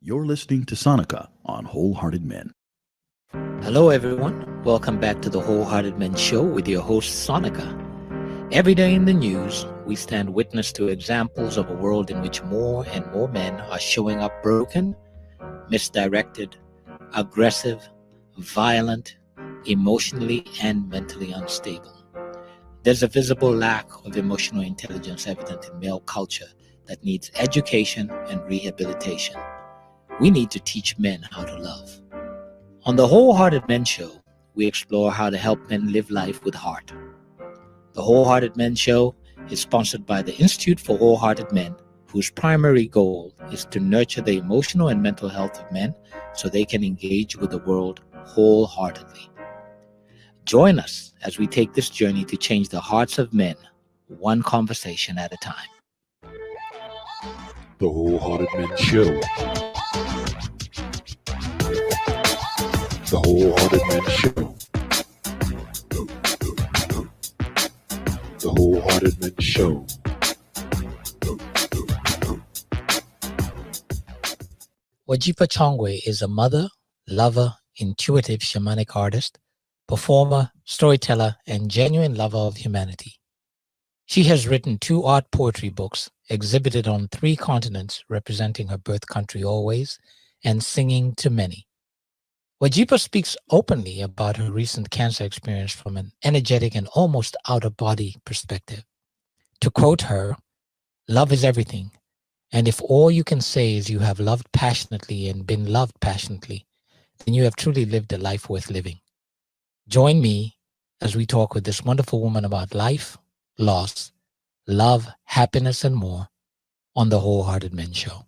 You're listening to Sonica on Wholehearted Men. Hello, everyone. Welcome back to the Wholehearted Men Show with your host, Sonica. Every day in the news, we stand witness to examples of a world in which more and more men are showing up broken, misdirected, aggressive, violent, emotionally and mentally unstable. There's a visible lack of emotional intelligence evident in male culture that needs education and rehabilitation. We need to teach men how to love. On the Wholehearted Men Show, we explore how to help men live life with heart. The Wholehearted Men Show is sponsored by the Institute for Wholehearted Men, whose primary goal is to nurture the emotional and mental health of men so they can engage with the world wholeheartedly. Join us as we take this journey to change the hearts of men, one conversation at a time. The Wholehearted Men Show. The Wholehearted Men Show. The Wholehearted Men Show. Wajipha Chongwe is a mother, lover, intuitive shamanic artist, performer, storyteller, and genuine lover of humanity. She has written 2 art poetry books, exhibited on 3 continents representing her birth country always, and singing to many. Wajipha speaks openly about her recent cancer experience from an energetic and almost out-of-body perspective. To quote her, "Love is everything, and if all you can say is you have loved passionately and been loved passionately, then you have truly lived a life worth living." Join me as we talk with this wonderful woman about life, loss, love, happiness, and more on the Wholehearted Men Show.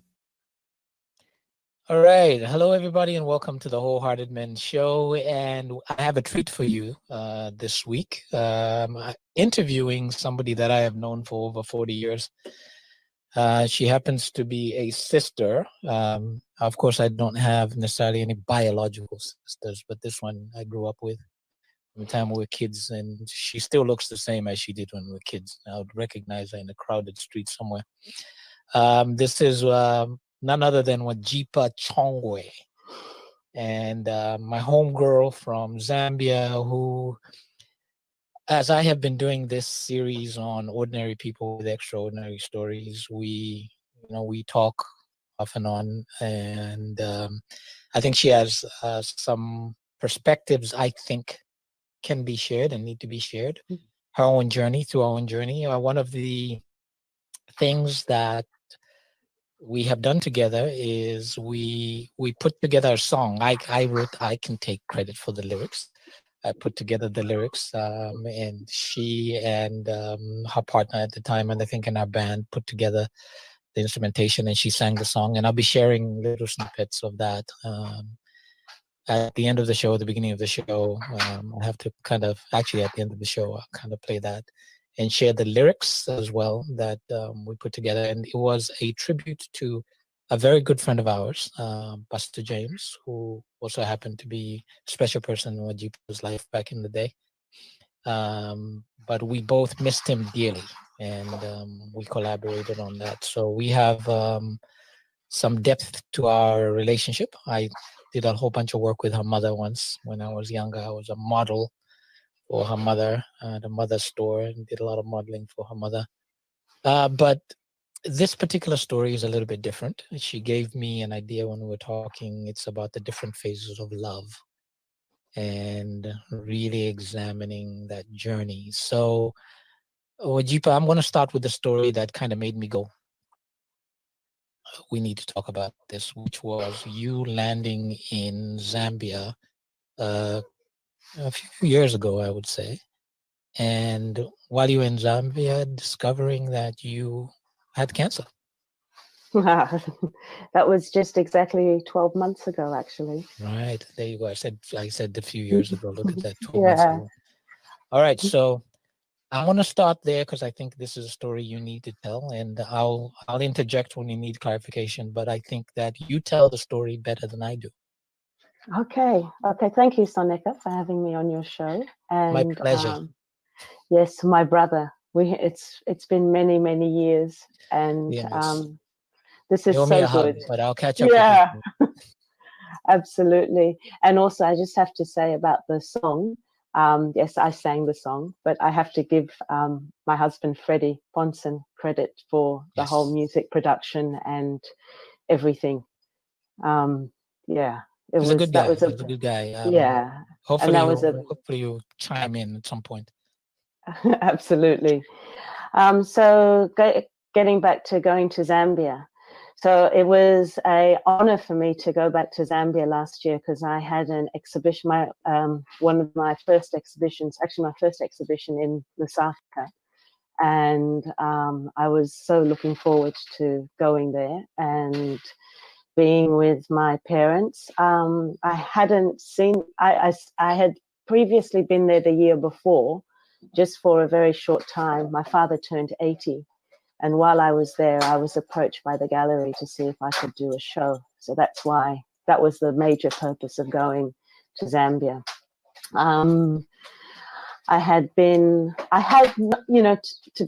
All right. Hello, everybody, and welcome to the Wholehearted Men Show. And I have a treat for you this week. Interviewing somebody that I have known for over 40 years. She happens to be a sister. Of course, I don't have necessarily any biological sisters, but this one I grew up with from the time we were kids, and she still looks the same as she did when we were kids. I would recognize her in a crowded street somewhere. This is none other than Wajipha Chongwe, and my homegirl from Zambia, who, as I have been doing this series on ordinary people with extraordinary stories, we talk off and on, and I think she has some perspectives I think can be shared and need to be shared. Her own journey, through our own journey. One of the things that we have done together is we put together a song. I can take credit for the lyrics. I put together the lyrics, and she and her partner at the time, and I think in our band, put together the instrumentation, and she sang the song. And I'll be sharing little snippets of that at the end of the show, at the beginning of the show. I have to at the end of the show, I'll kind of play that and share the lyrics as well that we put together. And it was a tribute to a very good friend of ours, Buster James, who also happened to be a special person in Wajipha's life back in the day. But we both missed him dearly, and we collaborated on that. So we have some depth to our relationship. I did a whole bunch of work with her mother once when I was younger. I was a model for her mother at a mother store, and did a lot of modeling for her mother. But this particular story is a little bit different. She gave me an idea when we were talking. It's about the different phases of love and really examining that journey. So, Wajipha, I'm going to start with the story that kind of made me go, we need to talk about this, which was you landing in Zambia a few years ago, I would say. And while you were in Zambia, discovering that you had cancer. That was just exactly 12 months ago, actually. Right. There you go. I said a few years ago. Look at that, 12 months ago. All right. So I want to start there because I think this is a story you need to tell, and I'll interject when you need clarification. But I think that you tell the story better than I do. Okay. Thank you, Sonica, for having me on your show. And my pleasure. Yes, my brother. It's been many years, and yes. This is You owe me so a hug, good. but I'll catch up Yeah, with you. absolutely. And also, I just have to say about the song. Yes, I sang the song, but I have to give my husband Freddie Ponson credit for the whole Yes. music production and everything. Yeah, it He's a was good that guy. was a He's a good guy. yeah, and Hopefully that was you a hopefully you chime in at some point. absolutely. So getting back to going to Zambia. So it was an honor for me to go back to Zambia last year because I had an exhibition, one of my first exhibitions, actually my first exhibition in Lusaka. And I was so looking forward to going there and being with my parents. I hadn't seen, I had previously been there the year before, just for a very short time. My father turned 80. And while I was there, I was approached by the gallery to see if I could do a show. So that's why, that was the major purpose of going to Zambia. I had, to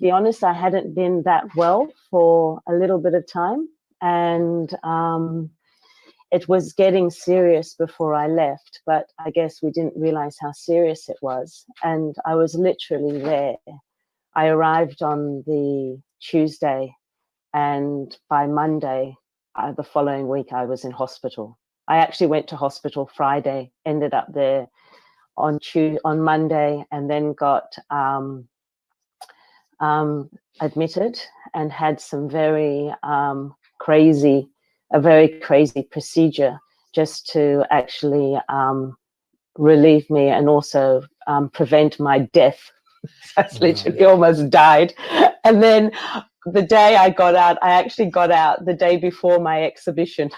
be honest, I hadn't been that well for a little bit of time. And it was getting serious before I left, but I guess we didn't realize how serious it was. And I was literally there. I arrived on the Tuesday, and by Monday, the following week, I was in hospital. I actually went to hospital Friday, ended up there on Monday, and then got admitted and had some very crazy procedure just to actually relieve me and also prevent my death. I literally almost died. And then the day I got out, I actually got out the day before my exhibition.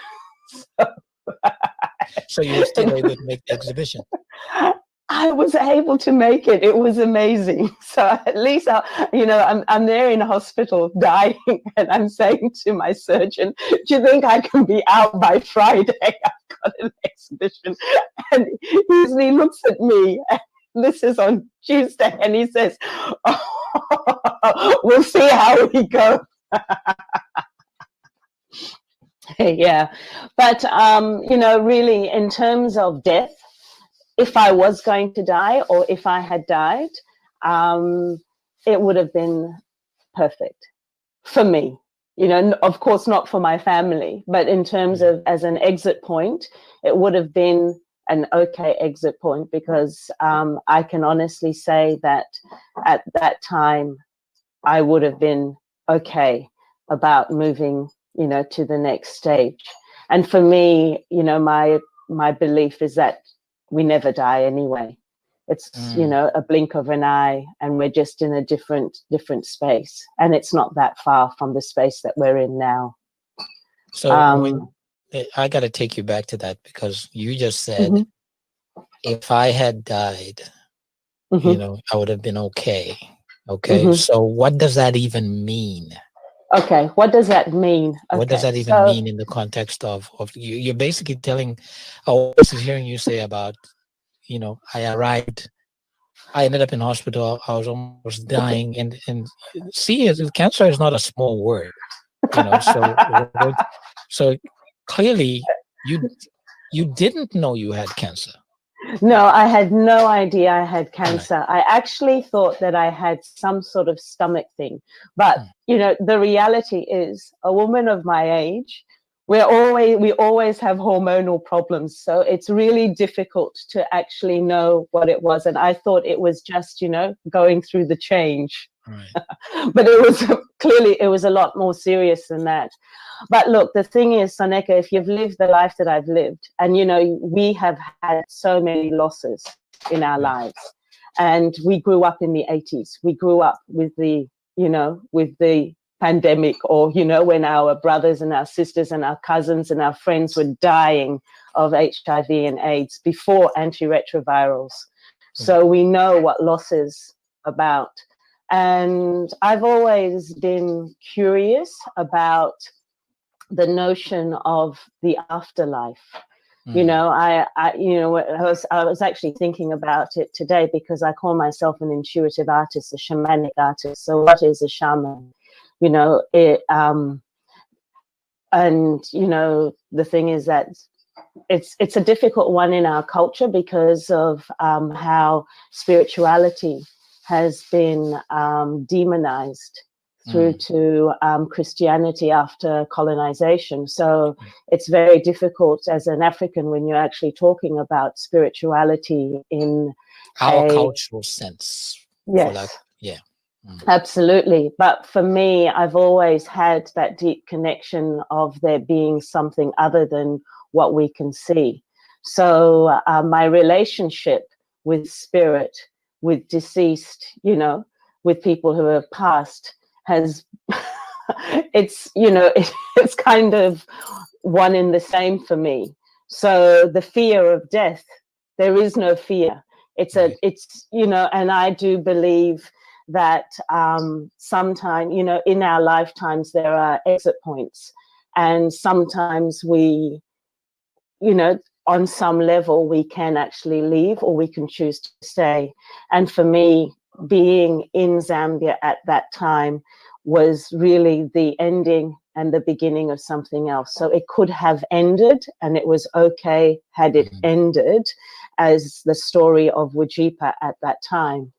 So you were still able to make the exhibition? I was able to make it. It was amazing. So at least, I'm there in a hospital dying, and I'm saying to my surgeon, "Do you think I can be out by Friday? I've got an exhibition." And he looks at me. And this is on Tuesday, and he says, "Oh, we'll see how we go." Yeah, but really, in terms of death, if I was going to die or if I had died, it would have been perfect for me. Of course, not for my family, but in terms of as an exit point, it would have been an okay exit point because I can honestly say that at that time, I would have been okay about moving, to the next stage. And for me, my belief is that we never die anyway. It's a blink of an eye, and we're just in a different space, and it's not that far from the space that we're in now. So I got to take you back to that because you just said if I had died, I would have been okay. Okay, so what does that even mean? Okay, what does that mean? Okay. What does that even mean in the context of you? You're basically telling, I was hearing you say about, I arrived, I ended up in hospital, I was almost dying, and see, cancer is not a small word, so clearly you didn't know you had cancer. No, I had no idea I had cancer. I actually thought that I had some sort of stomach thing. But, the reality is a woman of my age, we always have hormonal problems. So it's really difficult to actually know what it was. And I thought it was just, going through the change. Right. But it was a lot more serious than that. But look, the thing is, Soneka, if you've lived the life that I've lived, and we have had so many losses in our lives, and we grew up in the 80s. We grew up with the pandemic, or when our brothers and our sisters and our cousins and our friends were dying of HIV and AIDS before antiretrovirals. So we know what loss is about. And I've always been curious about the notion of the afterlife. I was actually thinking about it today because I call myself an intuitive artist, a shamanic artist. So what is a shaman? And, you know, the thing is that it's a difficult one in our culture because of how spirituality has been demonized through to Christianity after colonization. So it's very difficult as an African when you're actually talking about spirituality in Our cultural sense. Yes. Yeah. Absolutely. But for me, I've always had that deep connection of there being something other than what we can see. So my relationship with spirit, with deceased, you know, with people who have passed has, it's, you know, it's kind of one in the same for me. So the fear of death, there is no fear. It's, you know, and I do believe that sometimes, you know, in our lifetimes, there are exit points. And sometimes we, you know, on some level, we can actually leave or we can choose to stay. And for me, being in Zambia at that time was really the ending and the beginning of something else. So it could have ended, and it was okay had it ended, as the story of Wajipha at that time.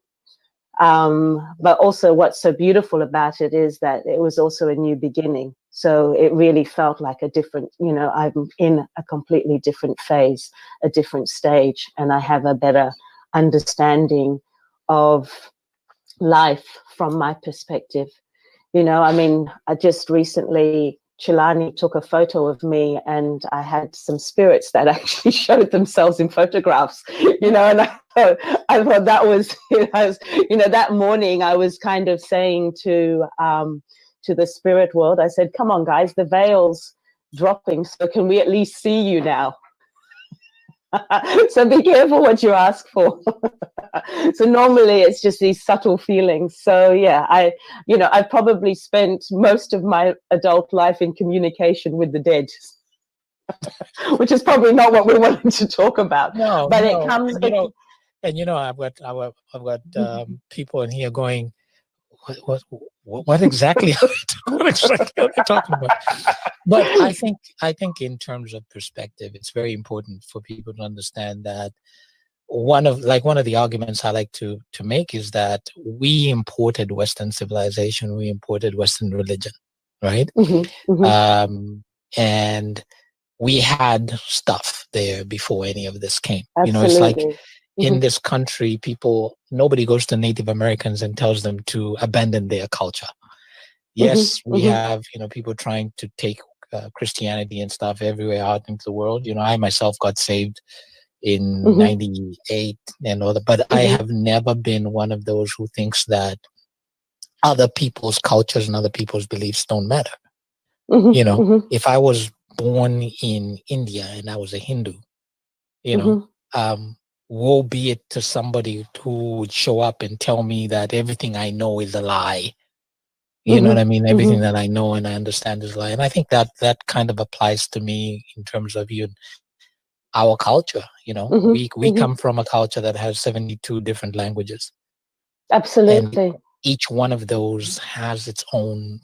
But also what's so beautiful about it is that it was also a new beginning. So it really felt like a different, you know, I'm in a completely different phase, a different stage, and I have a better understanding of life from my perspective. You know, I mean, I just recently, Chilani took a photo of me, and I had some spirits that actually showed themselves in photographs, you know, and I thought that was, you know, that morning I was kind of saying to the spirit world, I said, come on, guys, the veil's dropping, so can we at least see you now? So be careful what you ask for. So normally it's just these subtle feelings. So yeah, I probably spent most of my adult life in communication with the dead, which is probably not what we wanted to talk about. No, but no. it comes. I've got people in here going, what exactly are we talking about? But I think in terms of perspective, it's very important for people to understand that one of the arguments I like to make is that we imported Western civilization, we imported Western religion, right? And we had stuff there before any of this came. Absolutely. You know, it's like in this country, nobody goes to Native Americans and tells them to abandon their culture. Yes, we have, you know, people trying to take Christianity and stuff everywhere out into the world. You know, I myself got saved in 98 and all that, but I have never been one of those who thinks that other people's cultures and other people's beliefs don't matter. You know, if I was born in India and I was a Hindu, you know, woe be it to somebody who would show up and tell me that everything I know is a lie. You know what I mean? Everything that I know and I understand is a lie. And I think that kind of applies to me in terms of our culture. You know, we come from a culture that has 72 different languages. Absolutely. And each one of those has its own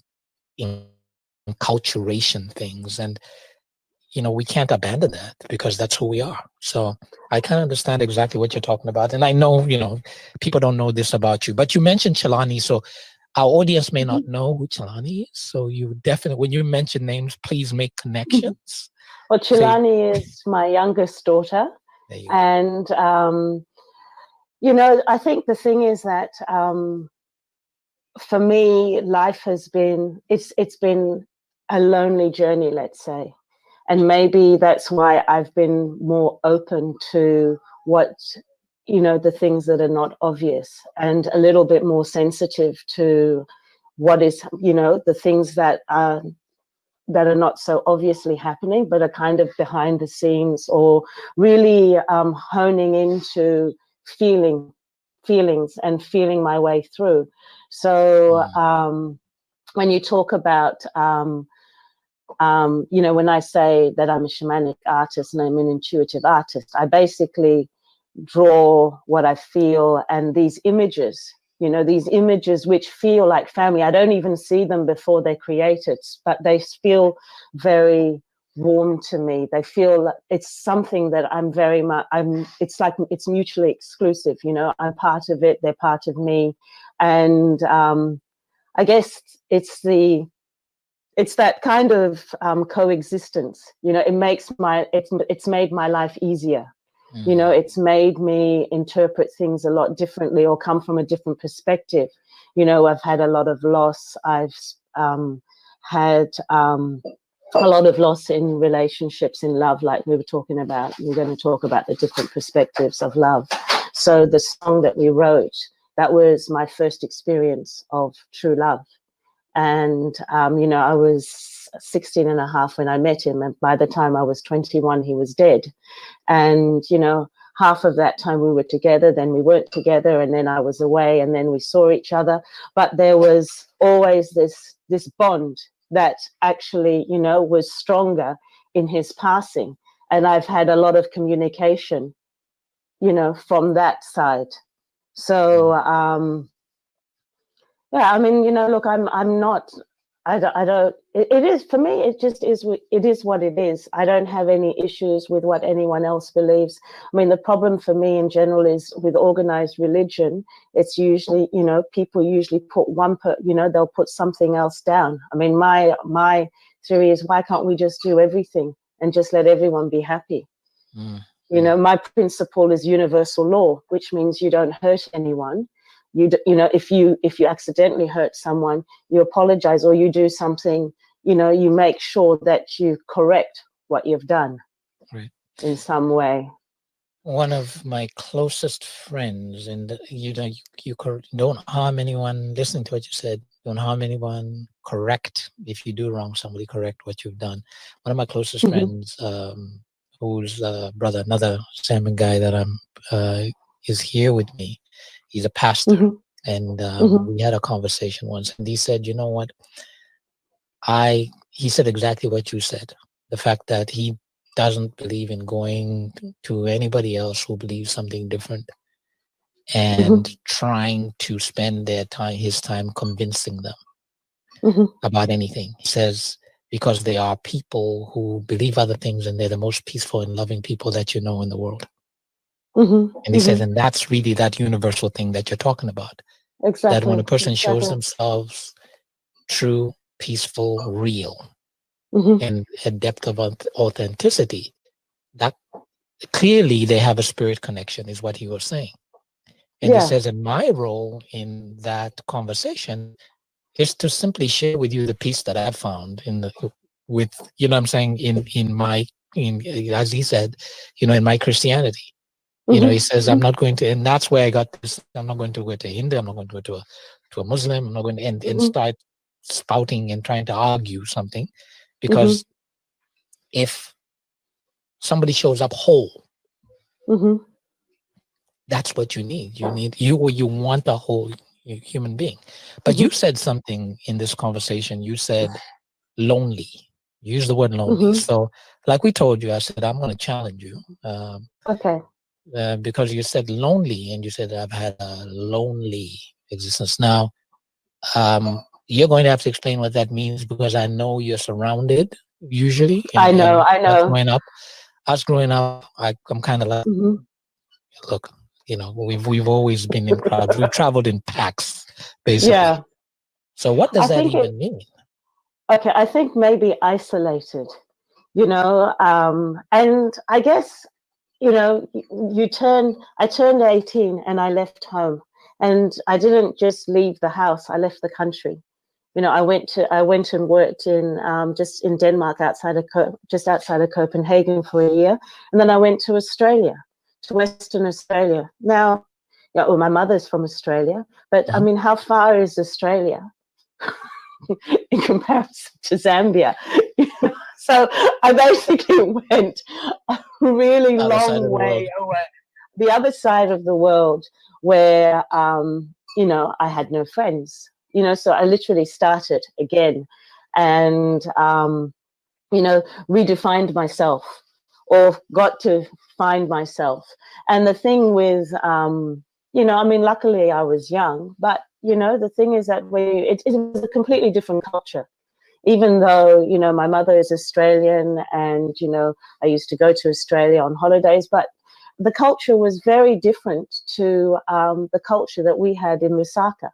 enculturation things. And, you know, we can't abandon that because that's who we are. So I kind of understand exactly what you're talking about. And I know, you know, people don't know this about you, but you mentioned Chilani. So our audience may not know who Chilani is. So you definitely, when you mention names, please make connections. Well, Chilani is my youngest daughter. And, you know, I think the thing is that for me, life has been, it's been a lonely journey, let's say. And maybe that's why I've been more open to what, you know, the things that are not obvious, and a little bit more sensitive to what is, you know, the things that are not so obviously happening, but are kind of behind the scenes, or really honing into feelings and feeling my way through. So when you talk about, you know, when I say that I'm a shamanic artist and I'm an intuitive artist, I basically draw what I feel, and these images You know, these images which feel like family. I don't even see them before they're created, but they feel very warm to me. They feel like it's something that I'm very much, it's like it's mutually exclusive, you know, I'm part of it, they're part of me. And I guess it's that kind of coexistence, you know. It's made my life easier. You know, it's made me interpret things a lot differently or come from a different perspective. You know, I've had a lot of loss. I've had a lot of loss in relationships, in love, like we were talking about. We're going to talk about the different perspectives of love. So the song that we wrote, that was my first experience of true love. And, you know, I was 16 and a half when I met him. And by the time I was 21, he was dead. And, you know, half of that time we were together, then we weren't together, and then I was away, and then we saw each other. But there was always this bond that actually, you know, was stronger in his passing. And I've had a lot of communication, you know, from that side. So, yeah, I mean, you know, look, I'm not, I don't, it is, for me, it just is, it is what it is. I don't have any issues with what anyone else believes. I mean, the problem for me in general is with organized religion, it's usually, you know, people usually put you know, they'll put something else down. I mean, my theory is, why can't we just do everything and just let everyone be happy? You know, my principle is universal law, which means you don't hurt anyone. You know, if you accidentally hurt someone, you apologize, or you do something, you know, you make sure that you correct what you've done, right, in some way. One of my closest friends, and you know, you don't harm anyone. Listening to what you said, don't harm anyone. Correct if you do wrong somebody. Correct what you've done. One of my closest friends, who's brother, another Salmon guy that is here with me. He's a pastor, and we had a conversation once, and he said, "You know what? He said exactly what you said. The fact that he doesn't believe in going to anybody else who believes something different and trying to spend his time convincing them about anything." He says, because they are people who believe other things, and they're the most peaceful and loving people that you know in the world. And he says, and that's really that universal thing that you're talking about. Exactly. That when a person shows themselves true, peaceful, real, and a depth of authenticity, that clearly they have a spirit connection, is what he was saying. And he says, and my role in that conversation is to simply share with you the peace that I've found you know what I'm saying, as he said, you know, in my Christianity. You know, he says, I'm not going to, and that's where I got this, I'm not going to go to Hindu, I'm not going to go to a Muslim, I'm not going to, and start spouting and trying to argue something. Because if somebody shows up whole, that's what you need. You want a whole human being. But you said something in this conversation. You said lonely. You used the word lonely. So like we told you, I said, I'm going to challenge you. Okay. Because you said lonely, and you said, I've had a lonely existence. Now, you're going to have to explain what that means, because I know you're surrounded usually. I know. Us growing up, I'm kind of like, look, you know, we've always been in crowds. We've traveled in packs, basically. Yeah. So what does that even mean? Okay, I think maybe isolated, you know, and I guess, you know, I turned 18 and I left home, and I didn't just leave the house, I left the country. You know, I went and worked in just in Denmark, just outside of Copenhagen for a year, and then I went to Australia, to Western Australia. Now, yeah, well, my mother's from Australia, but I mean, how far is Australia in comparison to Zambia? So I basically went a really long way away, the other side of the world, where you know, I had no friends. You know, so I literally started again, and you know, redefined myself, or got to find myself. And the thing with you know, I mean, luckily I was young, but, you know, the thing is that it was a completely different culture. Even though, you know, my mother is Australian and, you know, I used to go to Australia on holidays, but the culture was very different to the culture that we had in Lusaka.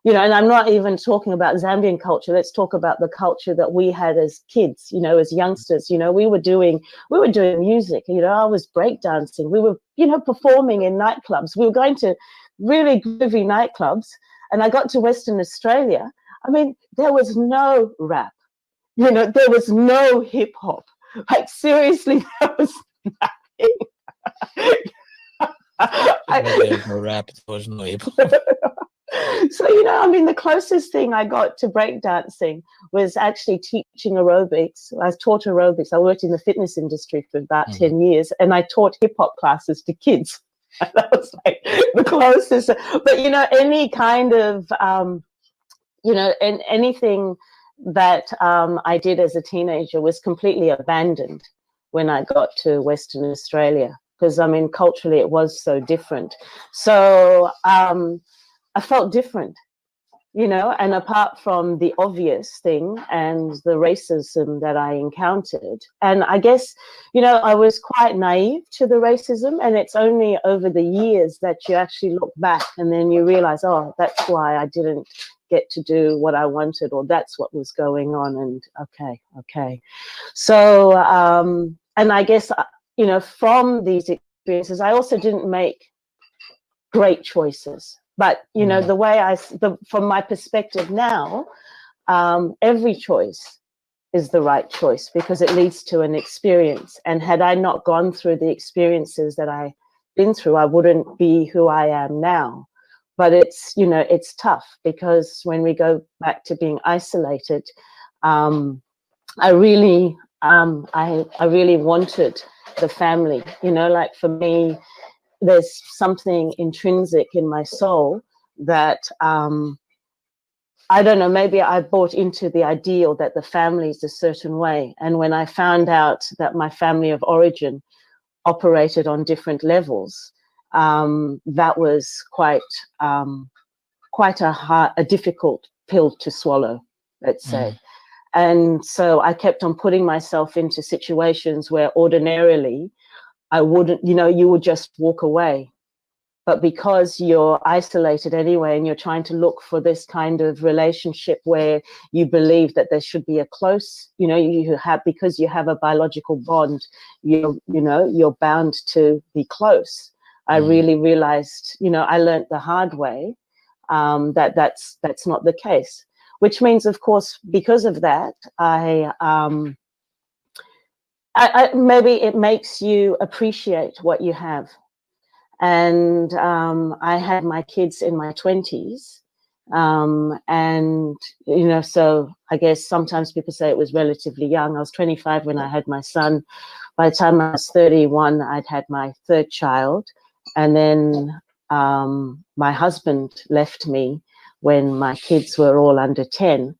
You know, and I'm not even talking about Zambian culture. Let's talk about the culture that we had as kids, you know, as youngsters. You know, we were doing music. You know, I was breakdancing. We were, you know, performing in nightclubs. We were going to really groovy nightclubs. And I got to Western Australia. I mean, there was no rap. You know, there was no hip hop. Like, seriously, there was nothing. There's no rap, there was no hip hop. So, you know, I mean, the closest thing I got to breakdancing was actually teaching aerobics. I taught aerobics. I worked in the fitness industry for about 10 years, and I taught hip hop classes to kids. That was like the closest. But, you know, any kind of, you know, anything that I did as a teenager was completely abandoned when I got to Western Australia, because, I mean, culturally it was so different. So I felt different, you know, and apart from the obvious thing and the racism that I encountered, and I guess, you know, I was quite naive to the racism, and it's only over the years that you actually look back and then you realize, oh, that's why I didn't get to do what I wanted, or that's what was going on. And okay. So, and I guess, you know, from these experiences, I also didn't make great choices. But, you know, the way from my perspective now, every choice is the right choice because it leads to an experience. And had I not gone through the experiences that I've been through, I wouldn't be who I am now. But it's, you know, it's tough because when we go back to being isolated, I really wanted the family, you know, like for me, there's something intrinsic in my soul that I don't know, maybe I bought into the ideal that the family is a certain way. And when I found out that my family of origin operated on different levels, that was quite a difficult pill to swallow, let's say. And so I kept on putting myself into situations where ordinarily I wouldn't, you know, you would just walk away. But because you're isolated anyway, and you're trying to look for this kind of relationship where you believe that there should be a close, you know, you have, because you have a biological bond, you're bound to be close. I really realized, you know, I learned the hard way that that's not the case, which means, of course, because of that, I maybe it makes you appreciate what you have. And I had my kids in my 20s. And, you know, so I guess sometimes people say it was relatively young. I was 25 when I had my son. By the time I was 31, I'd had my third child. And then my husband left me when my kids were all under 10.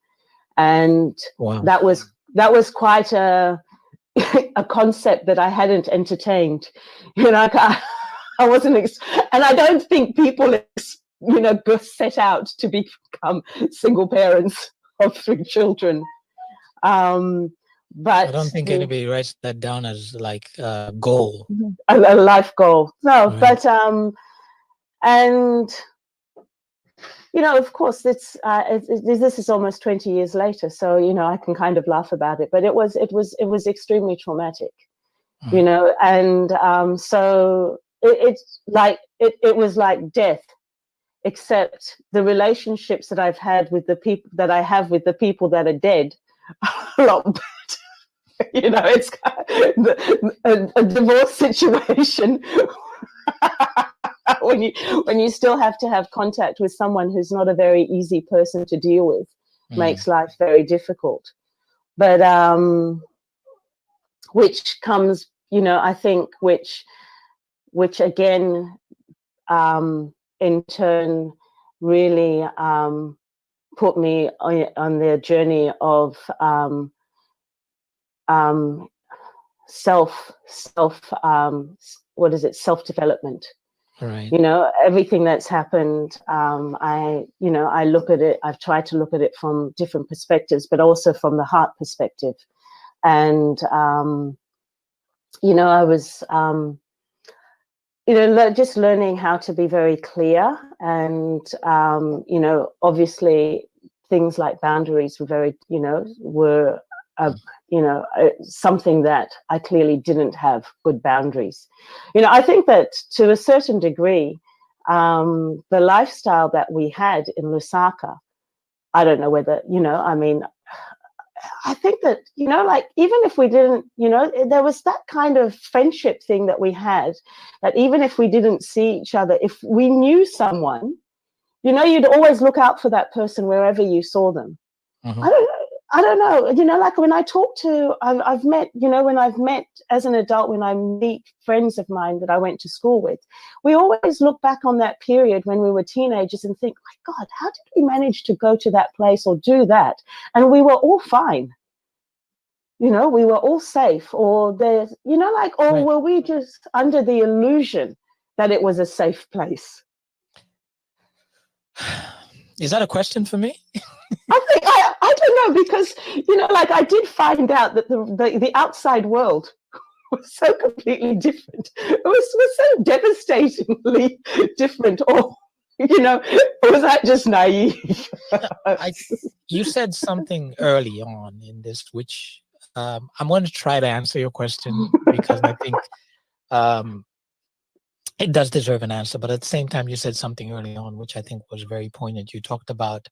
And that was quite a concept that I hadn't entertained. You know, I wasn't, and I don't think people, you know, set out to become single parents of 3 children. But I don't think anybody writes that down as like a goal, a life goal. No, right. But and you know, of course, this is almost 20 years later, so you know, I can kind of laugh about it. But it was extremely traumatic, you know, and so it's like it was like death, except the relationships that I've had with the people that I have with the people that are dead are a lot better. You know, it's a divorce situation. when you still have to have contact with someone who's not a very easy person to deal with, makes life very difficult. But which comes, you know, I think which again in turn really put me on the journey of self-development. Right. You know, everything that's happened, I look at it, I've tried to look at it from different perspectives, but also from the heart perspective. And, I was, just learning how to be very clear. And, obviously things like boundaries were very, were, something that I clearly didn't have good boundaries. I think that to a certain degree, the lifestyle that we had in Lusaka, I don't know whether, I think that, like, even if we didn't, there was that kind of friendship thing that we had, that even if we didn't see each other, if we knew someone, you'd always look out for that person wherever you saw them. Mm-hmm. I don't know, like when I talk to, I've met, when I've met as an adult, when I meet friends of mine that I went to school with, we always look back on that period when we were teenagers and think, my God, how did we manage to go to that place or do that? And we were all fine. We were all safe, or there's, like, or Right. were we just under the illusion that it was a safe place? Is that a question for me? I don't know, because like, I did find out that the outside world was so completely different. It was so devastatingly different. Or was I just naive? You said something early on in this, which I'm going to try to answer your question, because I think it does deserve an answer. But at the same time, you said something early on, which I think was very poignant. You talked about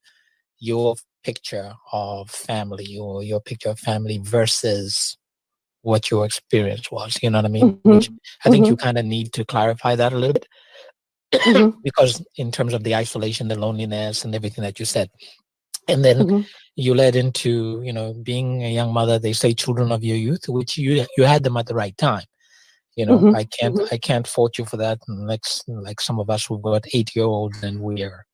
your picture of family, or your picture of family versus what your experience was. You know what I mean? Mm-hmm. Which I think you Mm-hmm. kind of need to clarify that a little bit, Mm-hmm. because in terms of the isolation, the loneliness, and everything that you said. And then Mm-hmm. you led into, being a young mother. They say children of your youth, which you had them at the right time. Mm-hmm. I can't fault you for that. And like some of us who've got 8-year-olds, and we're,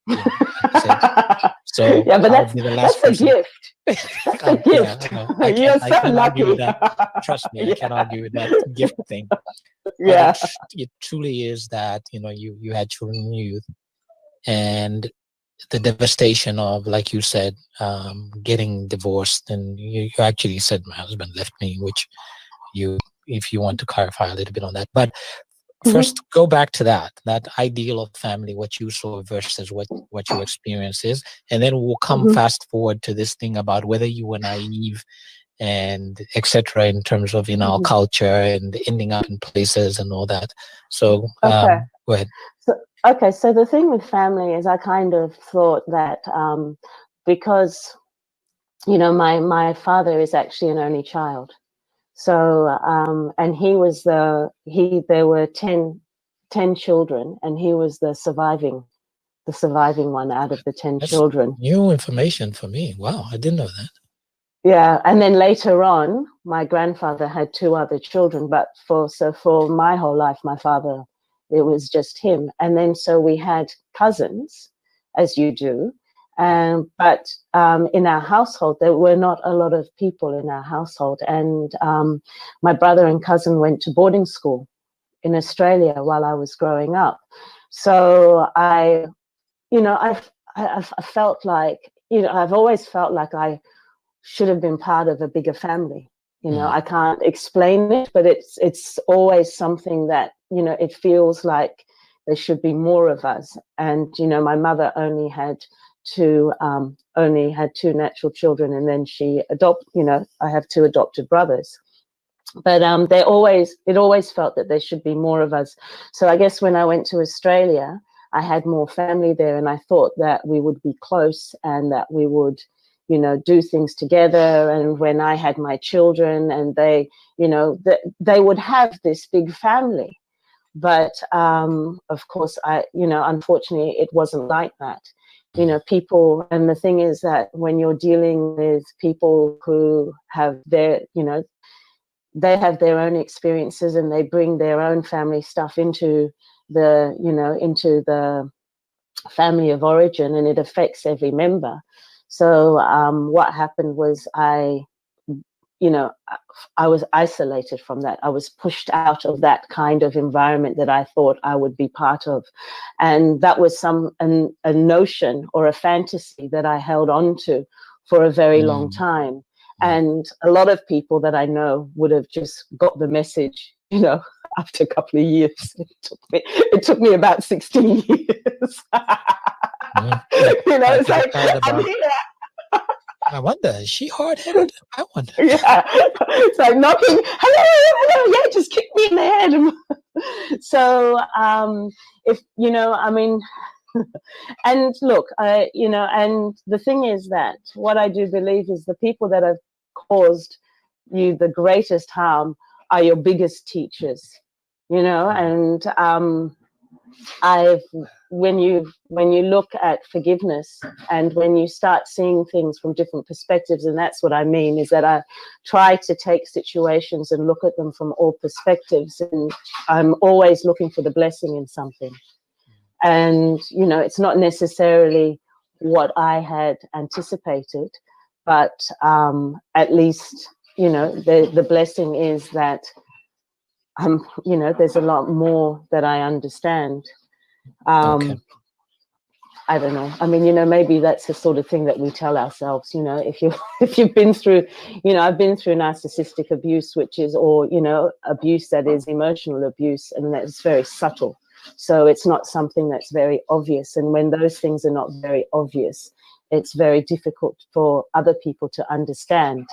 so yeah, but I would be the last that's a person. gift. That's a gift. You're I so can't argue with lucky. that. Trust me, I can't argue with that gift thing. But Yeah. it truly is that, you had children in your youth, and the devastation of, like you said, getting divorced. And you actually said my husband left me, which if you want to clarify a little bit on that. But first, go back to that ideal of family, what you saw versus what your experience is. And then we'll come fast forward to this thing about whether you were naive and etc. in terms of, our culture and ending up in places and all that. So Okay. go ahead. So the thing with family is, I kind of thought that because my father is actually an only child, so and there were 10 children, and he was the surviving one out of the 10 That's children. new information for me. Wow, I didn't know that. Yeah, and then later on, my grandfather had 2 other children, but for my whole life, my father, it was just him. And then so we had cousins, as you do, but in our household, there were not a lot of people in our household. And my brother and cousin went to boarding school in Australia while I was growing up. So I felt like, I've always felt like I should have been part of a bigger family. I can't explain it, but it's always something that, it feels like there should be more of us. And, my mother only had 2 natural children, and then I have 2 adopted brothers. But it always felt that there should be more of us. So I guess when I went to Australia, I had more family there, and I thought that we would be close and that we would, do things together. And when I had my children, and they, they would have this big family. But of course, unfortunately, it wasn't like that. People, and the thing is that when you're dealing with people who have they have their own experiences, and they bring their own family stuff into the family of origin, and it affects every member. So what happened was, I I was isolated from that. I was pushed out of that kind of environment that I thought I would be part of. And that was a notion or a fantasy that I held on to for a very long time. And a lot of people that I know would have just got the message, after a couple of years. It took me about 16 years. It's like, I'm here. I wonder, is she hard-headed? I wonder. Yeah, it's like knocking, hello, yeah, just kick me in the head. So, and look, and the thing is that what I do believe is the people that have caused you the greatest harm are your biggest teachers, and when you look at forgiveness and when you start seeing things from different perspectives, and that's what I mean, is that I try to take situations and look at them from all perspectives, and I'm always looking for the blessing in something. And, it's not necessarily what I had anticipated, but at least, the blessing is that, there's a lot more that I understand. Okay. I don't know. I mean, maybe that's the sort of thing that we tell ourselves, if you've been through, I've been through narcissistic abuse, which is, or, abuse that is emotional abuse, and that's very subtle. So it's not something that's very obvious. And when those things are not very obvious, it's very difficult for other people to understand.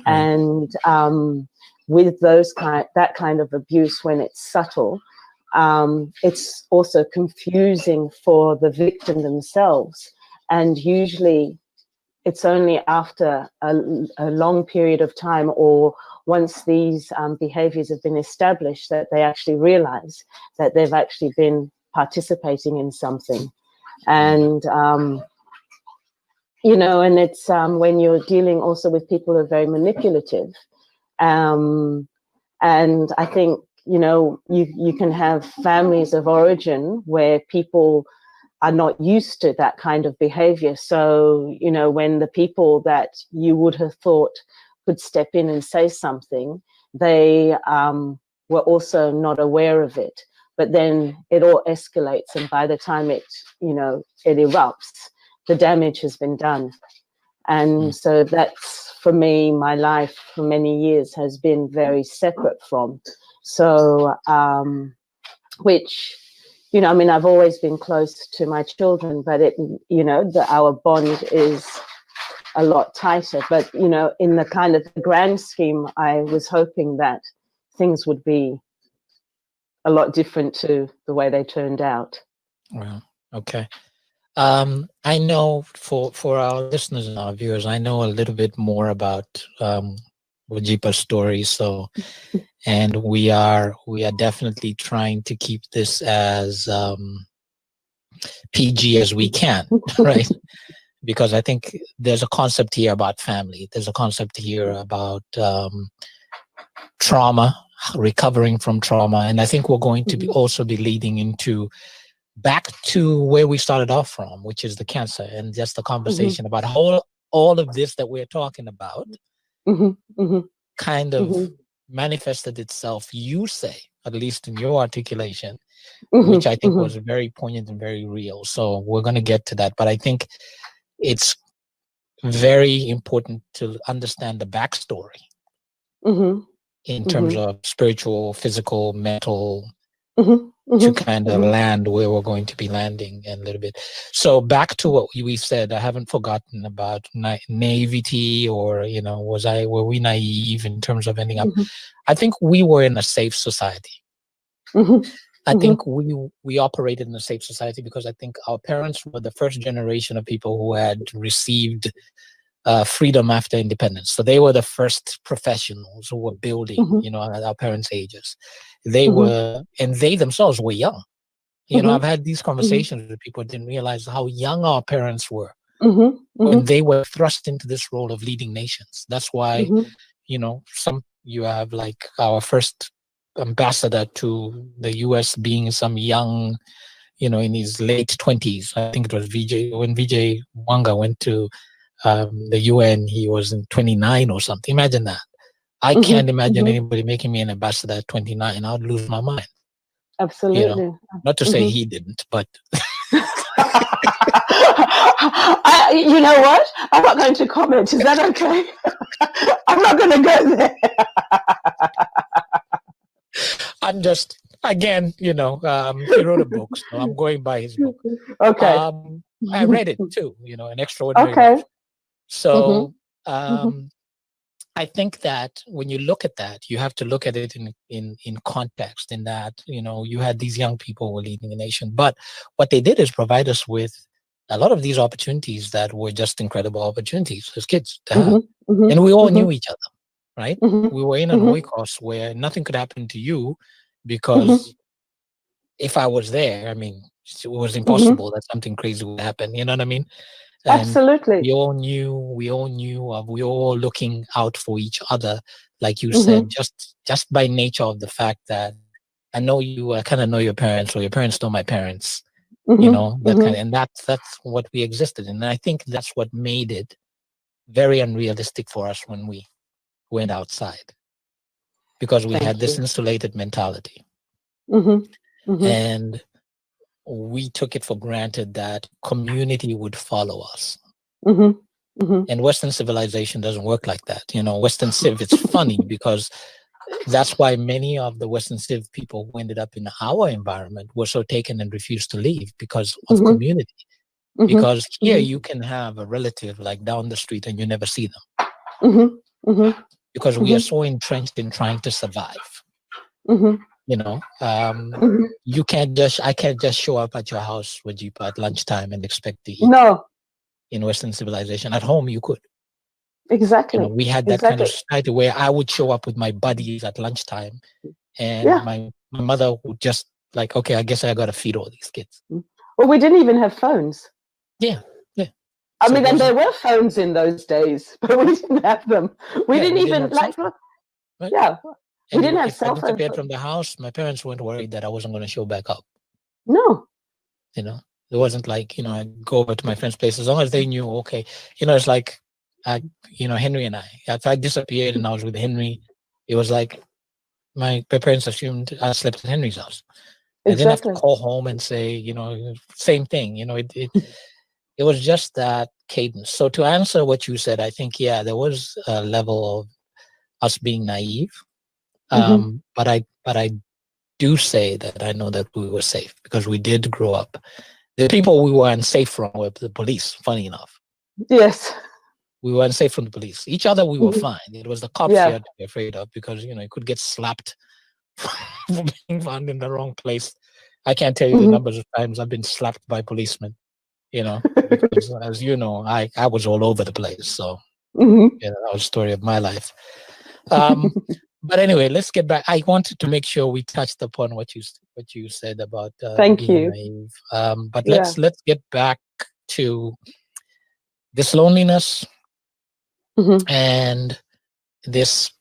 And with that kind of abuse, when it's subtle, it's also confusing for the victim themselves. And usually it's only after a long period of time, or once these behaviors have been established, that they actually realize that they've actually been participating in something. And, and it's when you're dealing also with people who are very manipulative. And I think, you can have families of origin where people are not used to that kind of behavior. So, when the people that you would have thought could step in and say something, they were also not aware of it. But then it all escalates, and by the time it erupts, the damage has been done. And so that's, for me, my life for many years has been very separate from. So, which, I've always been close to my children, but our bond is a lot tighter. But, in the kind of the grand scheme, I was hoping that things would be a lot different to the way they turned out. Well, okay. I know for our listeners and our viewers, I know a little bit more about Wajipha's story. So, and we are definitely trying to keep this as PG as we can, right? Because I think there's a concept here about family. There's a concept here about trauma, recovering from trauma, and I think we're going to also be leading into back to where we started off from, which is the cancer, and just the conversation about how all of this that we're talking about kind of manifested itself, you say, at least in your articulation, which I think was very poignant and very real. So we're going to get to that. But I think it's very important to understand the backstory in terms of spiritual, physical, mental, to kind of land where we're going to be landing in a little bit. So back to what we said, I haven't forgotten about naivety, or, were we naive in terms of ending up? I think we were in a safe society. I think we operated in a safe society because I think our parents were the first generation of people who had received freedom after independence. So they were the first professionals who were building, at our parents' ages. They were, and they themselves were young. I've had these conversations with people who didn't realize how young our parents were when they were thrust into this role of leading nations. That's why, you have like our first ambassador to the US being some young, in his late 20s. I think it was when Vijay Wanga went to the UN, he was in 29 or something. Imagine that. I can't imagine anybody making me an ambassador at 29. I'd lose my mind. Absolutely. Not to say he didn't, but you know what? I'm not going to comment. Is that okay? I'm not going to go there. I'm just, again, he wrote a book, so I'm going by his book. Okay. I read it too, An Extraordinary Okay. Life. So I think that when you look at that, you have to look at it in context, in that, you had these young people who were leading the nation. But what they did is provide us with a lot of these opportunities that were just incredible opportunities as kids to have. And we all knew each other, right? We were in an oikos where nothing could happen to you because if I was there, I mean, it was impossible that something crazy would happen. You know what I mean? And absolutely. we all knew, we were all looking out for each other, like you said, just by nature of the fact that I know you, I kind of know your parents, or your parents know my parents, that kind of, and that's what we existed in. And I think that's what made it very unrealistic for us when we went outside, because we had this insulated mentality. And we took it for granted that community would follow us. And Western civilization doesn't work like that. Western civ, it's funny because that's why many of the Western civ people who ended up in our environment were so taken and refused to leave because of community. Because here you can have a relative like down the street and you never see them. Because we are so entrenched in trying to survive. You can't I can't just show up at your house, Wajipha, at lunchtime and expect to eat. No. In Western civilization, at home you could. Exactly. We had that kind of society where I would show up with my buddies at lunchtime, and my mother would just like, okay, I guess I got to feed all these kids. Well, we didn't even have phones. Yeah. I mean, and there were phones in those days, but we didn't have them. We didn't even like. Right? Yeah. We didn't have cell phones. If I disappeared from the house, my parents weren't worried that I wasn't going to show back up. No. It wasn't like, I'd go over to my friend's place as long as they knew, okay, it's like, Henry and I, if I disappeared and I was with Henry, it was like my parents assumed I slept at Henry's house. I didn't have to call home and say, same thing, it was just that cadence. So to answer what you said, I think, there was a level of us being naive. But I do say that I know that we were safe because we did grow up. The people we were unsafe from were the police, funny enough. Yes. We were unsafe from the police. Each other, we were fine. It was the cops you had to be afraid of because, you could get slapped for being found in the wrong place. I can't tell you the numbers of times I've been slapped by policemen, because as you know, I was all over the place. So, that was the story of my life. But anyway, let's get back. I wanted to make sure we touched upon what you said about being naive. But let's get back to this loneliness and this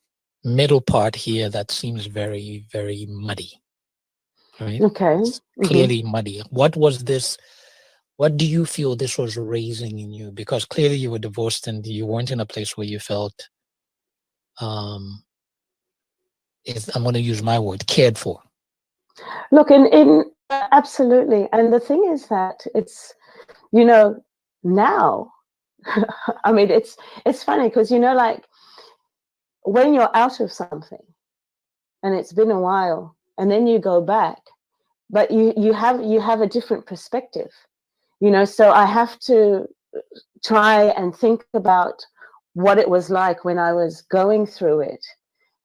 middle part here that seems very, very muddy. Right? Okay. It's clearly muddy. What was this? What do you feel this was raising in you? Because clearly you were divorced and you weren't in a place where you felt I'm going to use my word, cared for. Look, absolutely. And the thing is that it's, now, I mean, it's funny because, like when you're out of something and it's been a while and then you go back, but you have a different perspective, so I have to try and think about what it was like when I was going through it.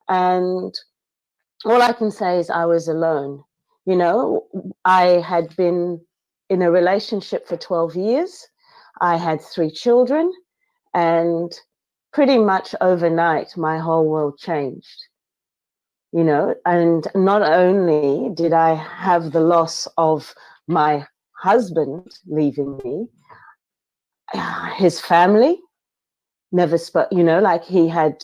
And all I can say is I was alone. I had been in a relationship for 12 years. I had 3 children, and pretty much overnight, my whole world changed. And not only did I have the loss of my husband leaving me, his family never spoke, like he had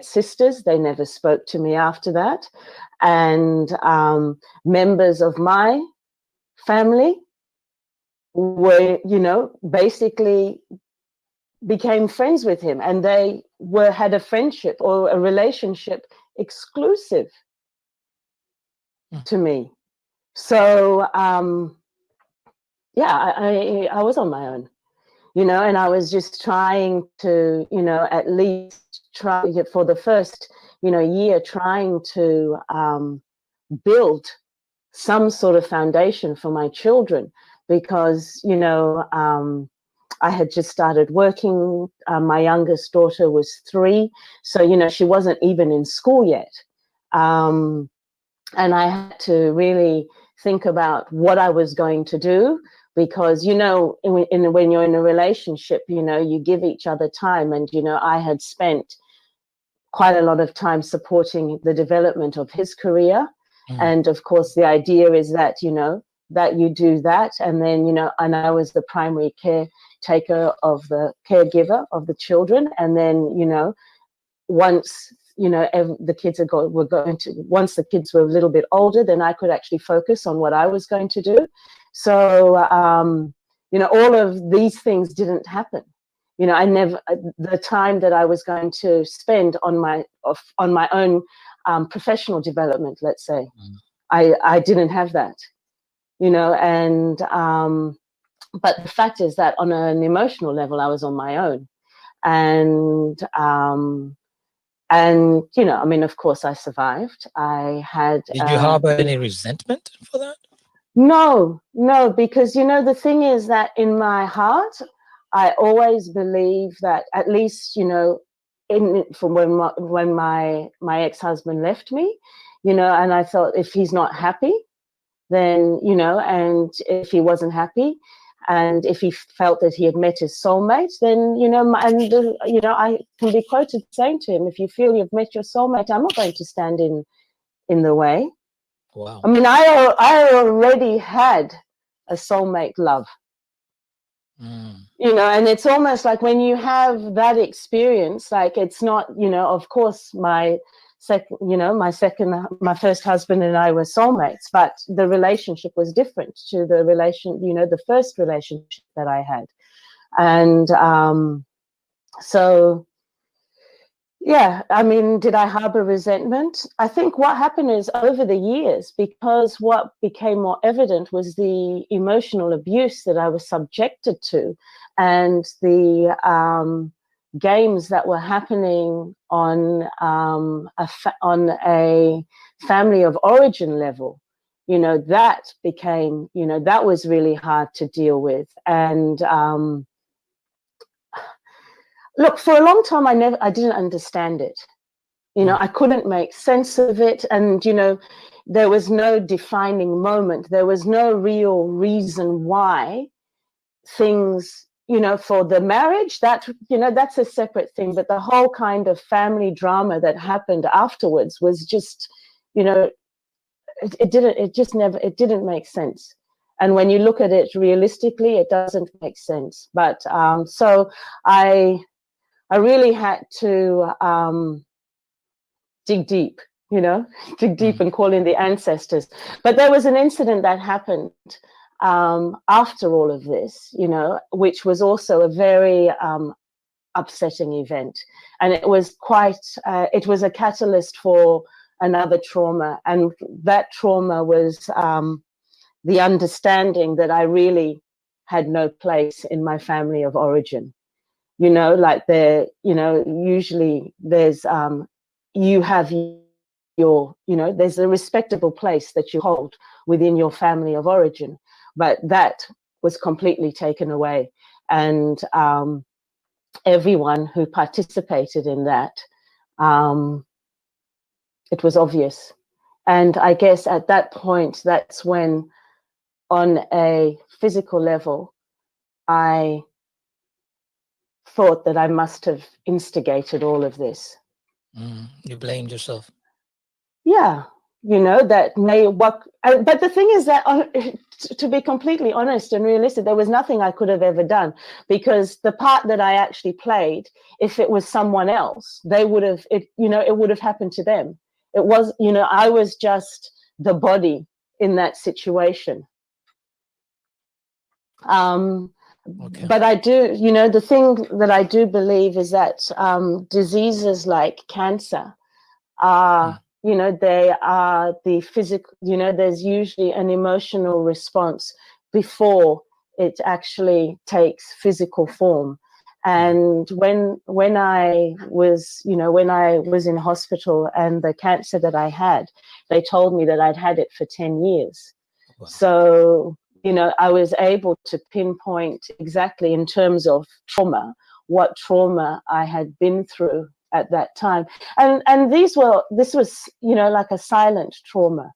sisters, they never spoke to me after that. And members of my family were, basically became friends with him, and they had a friendship or a relationship exclusive to me. So yeah, I was on my own, you know, and I was just trying to, you know, at least try for the first, you know, year, trying to build some sort of foundation for my children, because, you know, I had just started working. My youngest daughter was 3, so, you know, she wasn't even in school yet. And I had to really think about what I was going to do, because, you know, when you're in a relationship, you know, you give each other time. And, you know, I had spent quite a lot of time supporting the development of his career. And of course, the idea is that, you know, that you do that. And then, you know, and I was the primary caretaker of the caregiver of the children. And then, you know, once, you know, the kids once the kids were a little bit older, then I could actually focus on what I was going to do. So, you know, all of these things didn't happen. You know, the time that I was going to spend on my own professional development, let's say, I didn't have that, you know, and but the fact is that on an emotional level, I was on my own. And you know, I mean, of course, I survived. I had. Did you harbor any resentment for that? No, because, you know, the thing is that in my heart, I always believe that, at least, you know, from when my ex-husband left me, you know, and I thought, if he's not happy, then, you know, and if he wasn't happy, and if he felt that he had met his soulmate, then, you know, you know, I can be quoted saying to him, if you feel you've met your soulmate, I'm not going to stand in the way. Wow. I mean, I already had a soulmate love. You know, and it's almost like when you have that experience, like, it's not, you know, of course, my first husband and I were soulmates, but the relationship was different to the first relationship that I had. And so, yeah, I mean, did I harbor resentment? I think what happened is, over the years, because what became more evident was the emotional abuse that I was subjected to, and the games that were happening on a family of origin level, you know, that became, you know, that was really hard to deal with. And look, for a long time, I didn't understand it. You know, I couldn't make sense of it. And, you know, there was no defining moment. There was no real reason why things, you know, for the marriage, that, you know, that's a separate thing. But the whole kind of family drama that happened afterwards was just, you know, it didn't make sense. And when you look at it realistically, it doesn't make sense. But so I really had to dig deep, you know, and call in the ancestors. But there was an incident that happened after all of this, you know, which was also a very upsetting event. And it was it was a catalyst for another trauma. And that trauma was the understanding that I really had no place in my family of origin. You know, like you know, usually there's you have your, you know, there's a respectable place that you hold within your family of origin, but that was completely taken away. And everyone who participated in that, it was obvious. And I guess at that point, that's when, on a physical level, I thought that I must have instigated all of this. You blamed yourself. Yeah, you know, that may work. But the thing is that, to be completely honest and realistic, there was nothing I could have ever done, because the part that I actually played, if it was someone else, they would have, you know, it would have happened to them. It was, you know, I was just the body in that situation. Okay. But I do, you know, the thing that I do believe is that diseases like cancer are, you know, they are the physical, you know, there's usually an emotional response before it actually takes physical form. And when I was, you know, when I was in hospital and the cancer that I had, they told me that I'd had it for 10 years. Wow. So, you know, I was able to pinpoint exactly in terms of trauma, what trauma I had been through at that time. And this was, you know, like a silent trauma.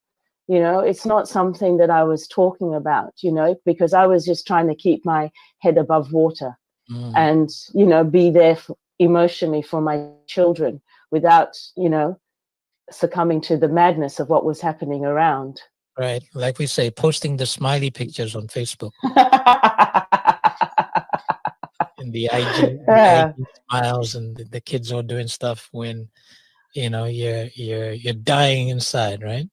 You know, it's not something that I was talking about, you know, because I was just trying to keep my head above water and, you know, be there emotionally for my children without, you know, succumbing to the madness of what was happening around. Right. Like we say, posting the smiley pictures on Facebook. And the IG smiles, and the kids are doing stuff when, you know, you're dying inside, right?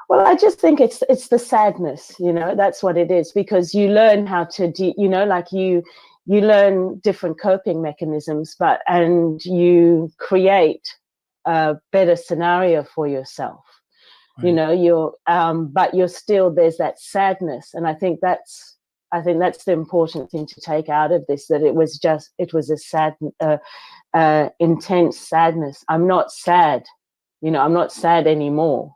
Well, I just think it's the sadness, you know, that's what it is, because you learn how to, you know, like you learn different coping mechanisms, and you create a better scenario for yourself. Right. You know, but you're still, there's that sadness, and I think that's the important thing to take out of this, that it was a sad, intense sadness. I'm not sad, you know, I'm not sad anymore.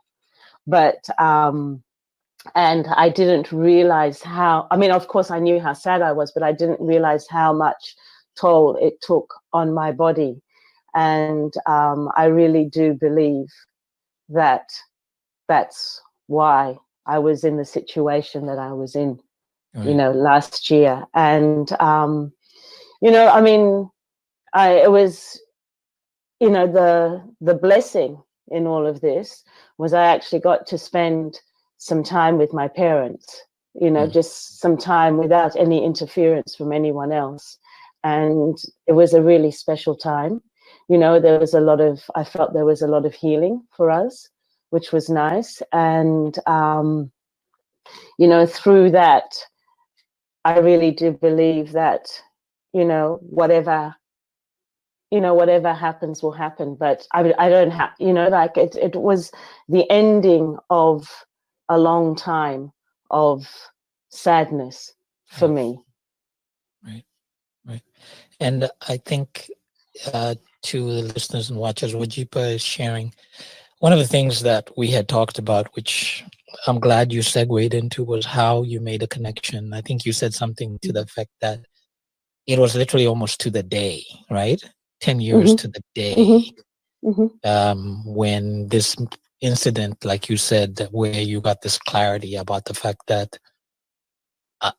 But and I didn't realize how, I mean, of course I knew how sad I was, but I didn't realize how much toll it took on my body. And I really do believe that that's why I was in the situation that I was in, you know, last year. And you know, I mean, it was, you know, the blessing in all of this was I actually got to spend some time with my parents, you know, just some time without any interference from anyone else. And it was a really special time. You know, I felt there was a lot of healing for us, which was nice. And, you know, through that, I really do believe that, you know, whatever happens will happen. But I don't have, you know, like it was the ending of a long time of sadness for me. Right. And I think to the listeners and watchers, Wajipha is sharing one of the things that we had talked about, which I'm glad you segued into, was how you made a connection. I think you said something to the effect that it was literally almost to the day, right? 10 years to the day, when this incident, like you said, where you got this clarity about the fact that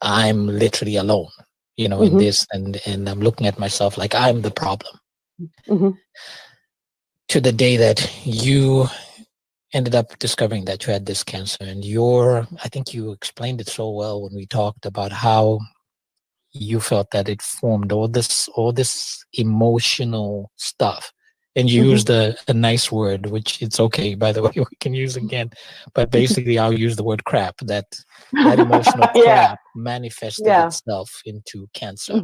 I'm literally alone, you know, in this, and I'm looking at myself like I'm the problem. To the day that you ended up discovering that you had this cancer, and I think you explained it so well when we talked about how you felt that it formed all this emotional stuff, and you used a nice word, which it's okay, by the way, we can use again, but basically I'll use the word crap. That emotional crap manifested itself into cancer,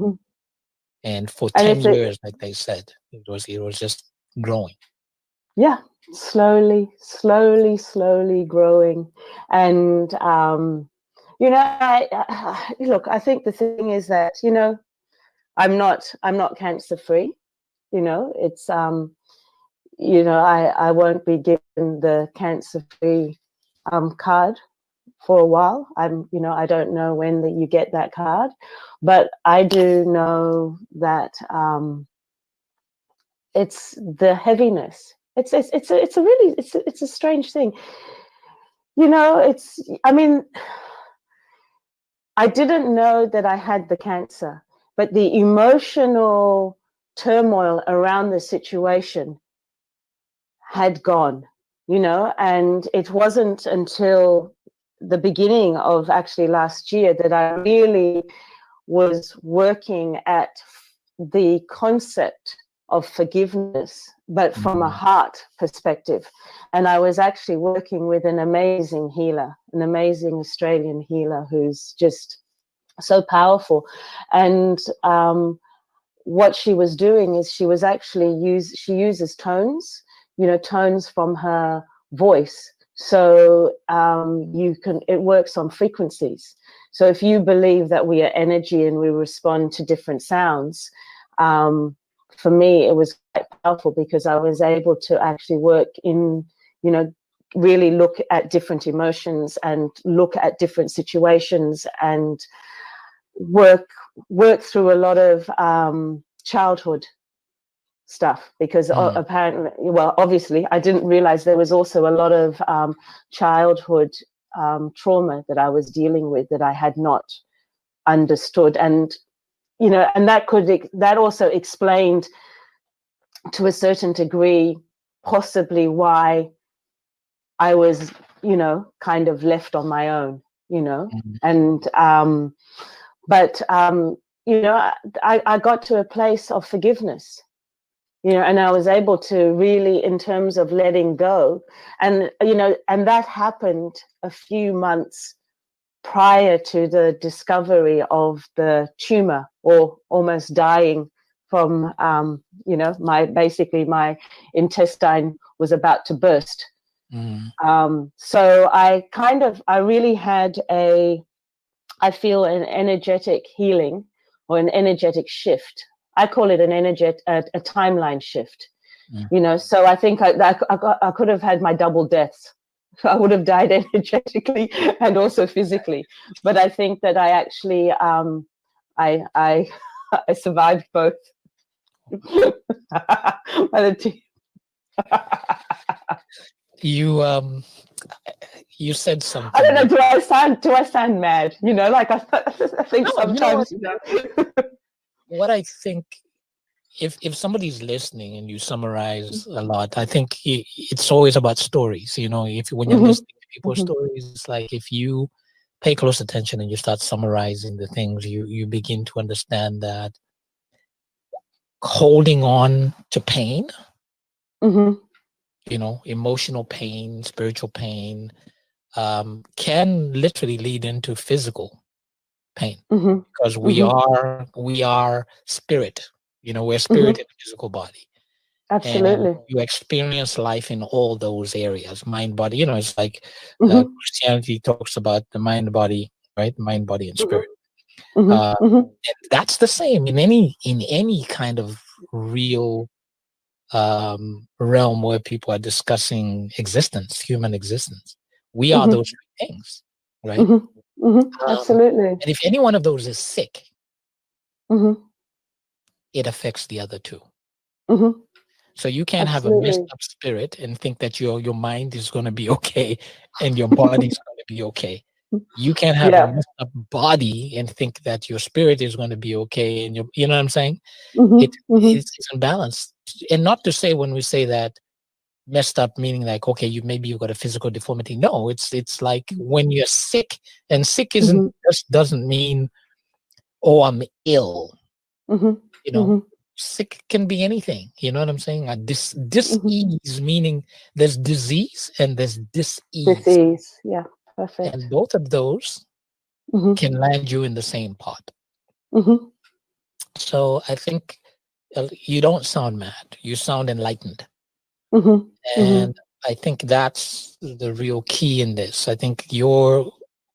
and for 10 years, like they said, it was just growing. Yeah, slowly growing. And you know, look, I think the thing is that, you know, I'm not cancer free. You know, it's you know, I won't be given the cancer free card for a while. You know, I don't know when that you get that card, but I do know that it's the heaviness. It's a strange thing. You know, I mean, I didn't know that I had the cancer, but the emotional turmoil around the situation had gone, you know, and it wasn't until the beginning of actually last year that I really was working at the concept of forgiveness, but from a heart perspective. And I was actually working with an amazing healer, an amazing Australian healer who's just so powerful. And what she was doing is she was actually she uses tones, tones from her voice. So it works on frequencies. So if you believe that we are energy and we respond to different sounds, for me, it was quite powerful because I was able to actually work in, really look at different emotions and look at different situations and work through a lot of childhood stuff, because apparently, well, obviously I didn't realize there was also a lot of childhood trauma that I was dealing with that I had not understood. And and that also explained to a certain degree possibly why I was kind of left on my own, and but I got to a place of forgiveness, and I was able to really, in terms of letting go, and and that happened a few months prior to the discovery of the tumor, or almost dying from my intestine was about to burst. So I really had I feel an energetic healing, or an energetic shift. I call it a timeline shift. So I think I could have had my double deaths. I would have died energetically and also physically, but I think that I actually I survived both. You said something. I don't know. Do I sound mad? Like I think sometimes. What I think, if somebody's listening and you summarize a lot, I think it's always about stories. When you're listening to people's stories, it's like if you pay close attention and you start summarizing the things, you begin to understand that holding on to pain, emotional pain, spiritual pain, can literally lead into physical pain, because we are spirit. We're spirit in a physical body. Absolutely. And you experience life in all those areas, mind, body. It's like Christianity talks about the mind, body, right? Mind, body, and spirit. And that's the same in any kind of real realm where people are discussing existence, human existence. We are those three things, right? Absolutely. And if any one of those is sick, it affects the other two. So you can't have a messed up spirit and think that your mind is going to be okay and your body is going to be okay. You can't have a messed up body and think that your spirit is going to be okay, and you know what I'm saying? It's imbalanced. And not to say, when we say that messed up, meaning like, okay, maybe you've got a physical deformity. No, it's like when you're sick, and sick doesn't mean, oh, I'm ill. Sick can be anything. You know what I'm saying? Dis-ease, meaning there's disease and there's dis-ease. Disease, yeah, perfect. And both of those can land you in the same pot. So I think you don't sound mad. You sound enlightened. And I think that's the real key in this. I think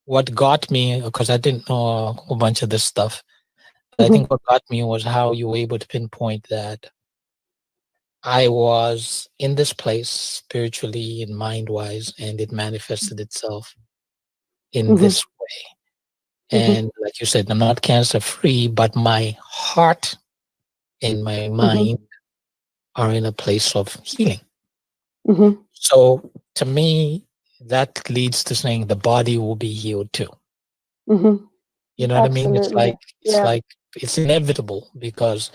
what got me, because I didn't know a whole bunch of this stuff, I think what got me was how you were able to pinpoint that I was in this place spiritually and mind-wise, and it manifested itself in this way. And like you said, I'm not cancer-free, but my heart and my mind are in a place of healing. So to me, that leads to saying the body will be healed too. You know what I mean? It's like it's inevitable, because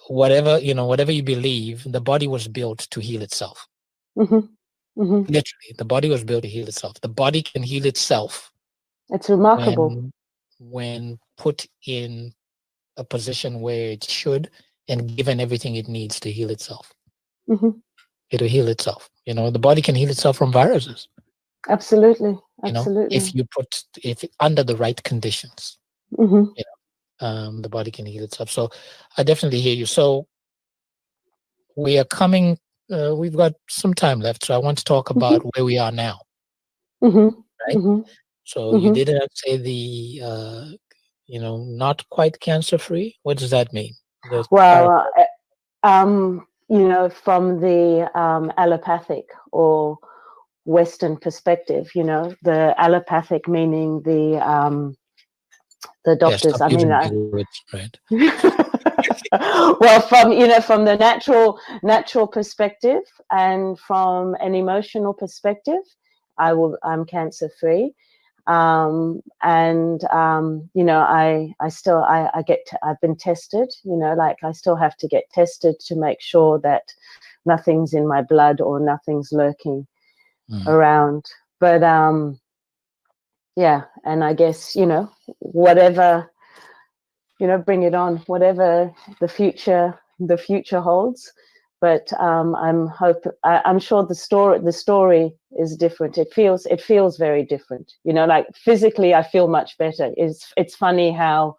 whatever you believe, the body was built to heal itself. Literally, the body was built to heal itself. The body can heal itself. It's remarkable when put in a position where it should, and given everything it needs to heal itself. It'll heal itself. The body can heal itself from viruses. Absolutely. Absolutely. if under the right conditions, Mm-hmm. the body can heal itself. So I definitely hear you. So we are coming, we've got some time left. So I want to talk about where we are now, Mm-hmm. right? Mm-hmm. So you didn't say the, not quite cancer free. What does that mean? Well, from the allopathic or Western perspective, the allopathic meaning the yeah, doctors. stop I mean, using big words, right? well, from the natural perspective and from an emotional perspective, I'm cancer free. And I've been tested, I still have to get tested to make sure that nothing's in my blood or nothing's lurking around. But yeah, and I guess, whatever, bring it on, whatever the future holds. But I'm sure the story is different. It feels very different. Like physically, I feel much better. It's funny how,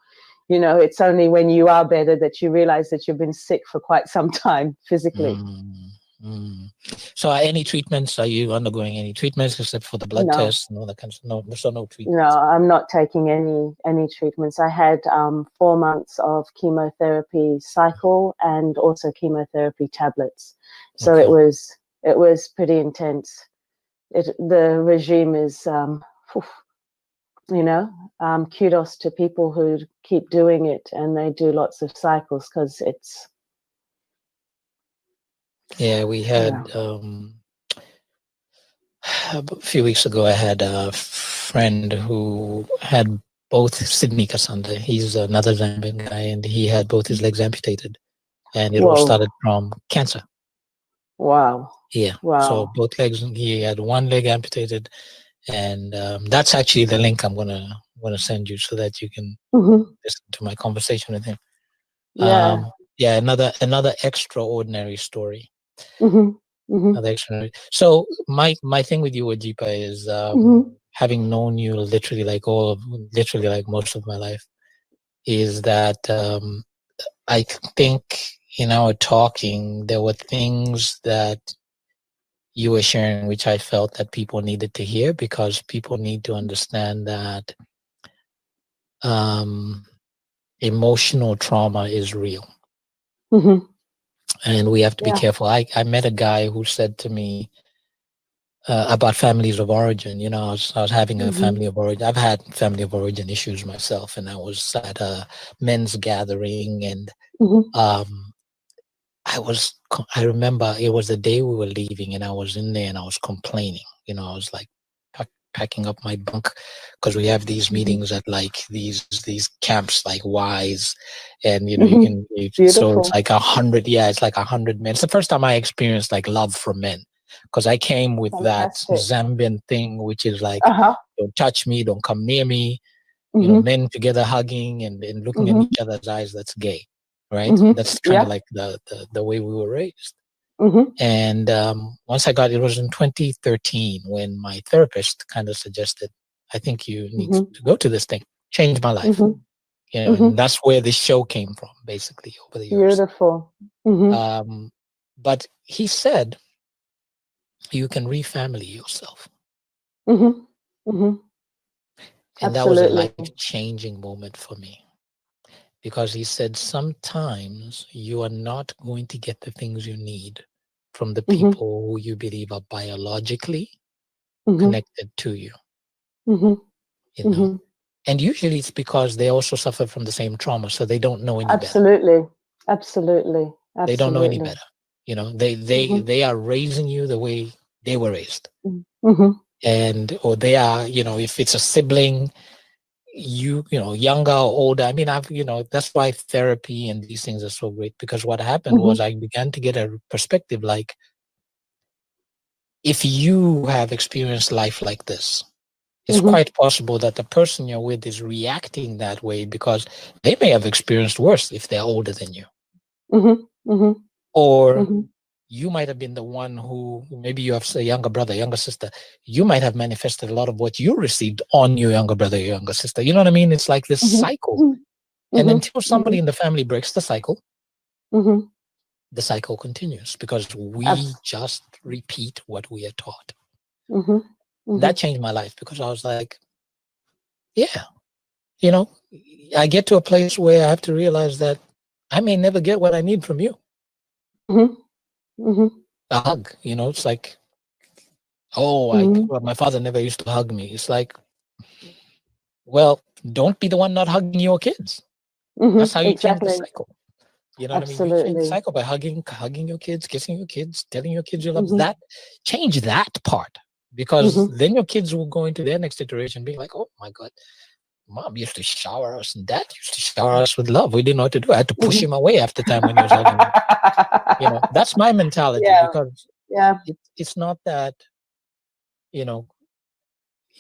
it's only when you are better that you realize that you've been sick for quite some time physically. So are you undergoing any treatments except for the blood tests and all that kind of stuff? No treatments. No, I'm not taking any treatments. I had 4 months of chemotherapy cycle and also chemotherapy tablets. So Okay. it was pretty intense. The regime is kudos to people who keep doing it and they do lots of cycles, because it's we had a few weeks ago I had a friend who had both Sydney Kasanda. He's another Zambian guy, and he had both his legs amputated, and it all started from cancer. Wow. Yeah. Wow. So both legs, he had one leg amputated, and that's actually the link I'm gonna send you so that you can listen to my conversation with him. Yeah. Another extraordinary story. Mm-hmm. So my thing with you, Wajipha, is having known you literally like most of my life, is that I think in our talking there were things that you were sharing which I felt that people needed to hear, because people need to understand that emotional trauma is real. And we have to be careful. I met a guy who said to me about families of origin. I was having a family of origin. I've had family of origin issues myself, and I was at a men's gathering, and I remember it was the day we were leaving, and I was in there and I was complaining. I was like packing up my bunk, because we have these meetings at like these camps like Wise, and so it's like 100. Yeah, it's like 100 men. It's the first time I experienced like love for men, because I came with that Zambian thing, which is like, don't touch me, don't come near me. Men together hugging and looking in each other's eyes. That's gay, right? That's kind of like the way we were raised. And once it was in 2013 when my therapist kind of suggested, I think you need to go to this thing. Changed my life. And that's where this show came from, basically, over the years. Beautiful. But he said, you can refamily yourself. And that was a life-changing moment for me. Because he said, sometimes you are not going to get the things you need from the people who you believe are biologically connected to you. And usually it's because they also suffer from the same trauma, so they don't know any better. Absolutely. They don't know any better. They are raising you the way they were raised. Or they are, if it's a sibling, younger or older. I mean, that's why therapy and these things are so great, because what happened was I began to get a perspective like, if you have experienced life like this, it's quite possible that the person you're with is reacting that way because they may have experienced worse if they're older than you. Or you might have been the one who, maybe you have a younger brother, younger sister, you might have manifested a lot of what you received on your younger brother, your younger sister. You know what I mean? It's like this cycle. And until somebody in the family breaks the cycle continues, because we just repeat what we are taught. That changed my life, because I was like, yeah, you know, I get to a place where I have to realize that I may never get what I need from you. A hug, you know, it's like, well, my father never used to hug me. It's like, well, don't be the one not hugging your kids. That's how you change the cycle. You know what I mean? You change the cycle by hugging your kids, kissing your kids, telling your kids you love that. Change that part, because then your kids will go into their next iteration being like, oh my God, Mom used to shower us and Dad used to shower us with love. We didn't know what to do. I had to push him away after time when he was hugging me. You know, that's my mentality, because it's not that, you know,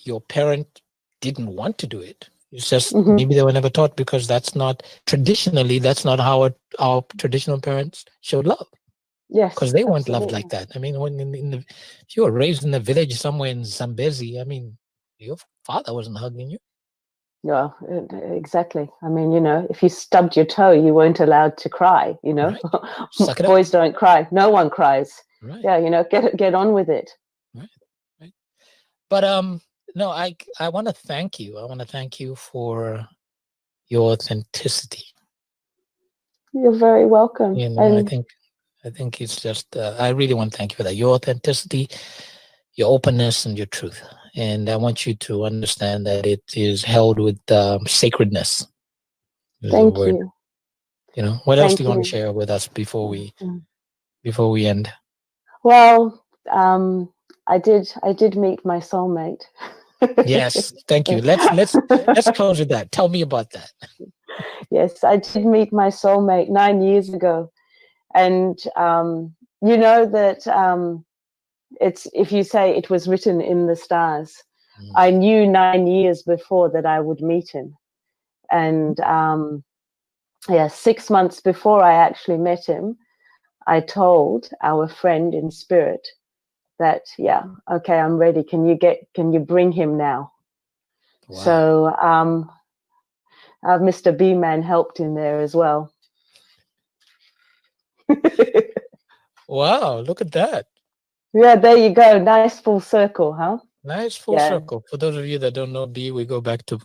your parent didn't want to do it. It's just maybe they were never taught, because that's not traditionally, that's not how our traditional parents showed love. Yes, because they weren't loved like that. I mean, when if you were raised in a village somewhere in Zambezi, I mean, your father wasn't hugging you. Yeah, exactly. I mean, you know, if you stubbed your toe, you weren't allowed to cry. You know, Suck it boys up. don't cry. No one cries. Right. Yeah, you know, get on with it. Right. But no, I want to thank you. I want to thank you for your authenticity. You're very welcome. You know, I think it's just I really want to thank you for that. Your authenticity, your openness, and your truth. And I want you to understand that it is held with sacredness. Thank you. You know, what else do you want to share with us before we end? Well, I did meet my soulmate. Yes, thank you. Let's close with that. Tell me about that. Yes, I did meet my soulmate 9 years ago, and you know that it's, if you say it was written in the stars. I knew 9 years before that I would meet him, and 6 months before I actually met him, I told our friend in spirit that, okay, I'm ready. Can you bring him now? Wow. So Mr. B-Man helped in there as well. Wow, look at that. Yeah, there you go. Nice full circle, huh? Nice full circle. For those of you that don't know B, we go back to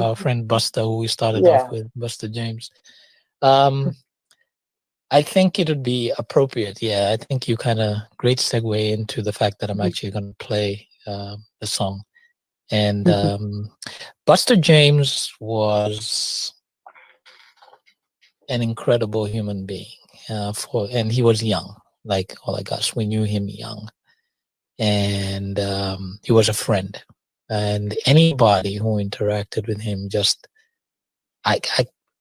our friend Buster, who we started off with, Buster James. I think it would be appropriate. Yeah, I think you kind of great segue into the fact that I'm actually going to play the song. And Buster James was an incredible human being, and he was young, like all of us. We knew him young, and he was a friend. And anybody who interacted with him, just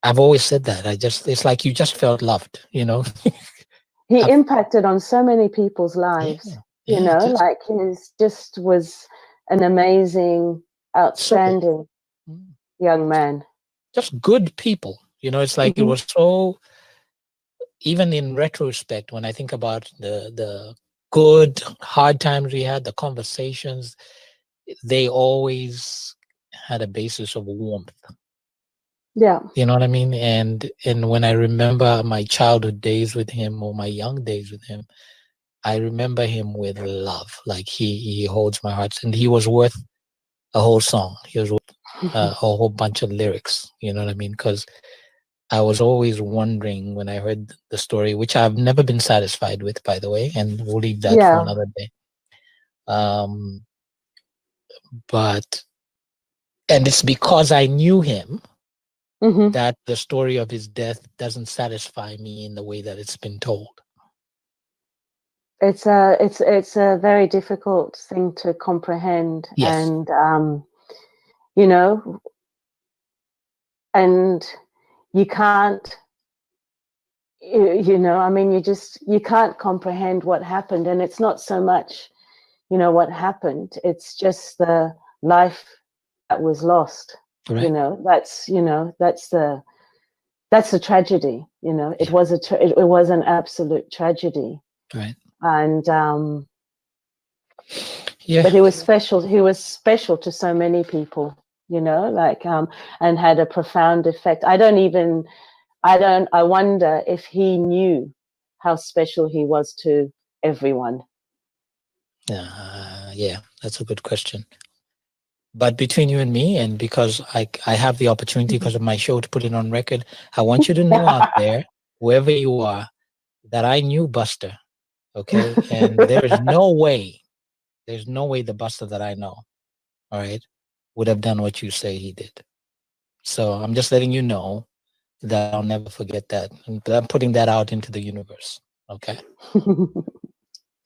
I've always said that. It's like you just felt loved, you know. He impacted on so many people's lives. You know, like just was an amazing, outstanding young man. Just good people, you know. It's like it was so. Even in retrospect, when I think about the good hard times we had, the conversations, they always had a basis of warmth. Yeah. You know what I mean? And when I remember my childhood days with him, or my young days with him, I remember him with love. Like he holds my heart, and he was worth a whole song. He was worth a whole bunch of lyrics. You know what I mean? Because I was always wondering when I heard the story, which I've never been satisfied with, by the way, and we'll leave that for another day. And it's because I knew him that the story of his death doesn't satisfy me in the way that it's been told. It's a very difficult thing to comprehend. Yes. And you know, and you can't, you know, I mean, you can't comprehend what happened. And it's not so much, you know, what happened, it's just the life that was lost. Right. You know, that's the tragedy. You know, it was an absolute tragedy. Right. And Yeah. but he was special. He was special to so many people, you know, like and had a profound effect. I wonder if he knew how special he was to everyone. Yeah, that's a good question. But between you and me, and because I have the opportunity because of my show to put it on record, I want you to know out there, whoever you are, that I knew Buster. Okay. And there's no way the Buster that I know, all right, would have done what you say he did. So I'm just letting you know that I'll never forget that. And I'm putting that out into the universe. Okay.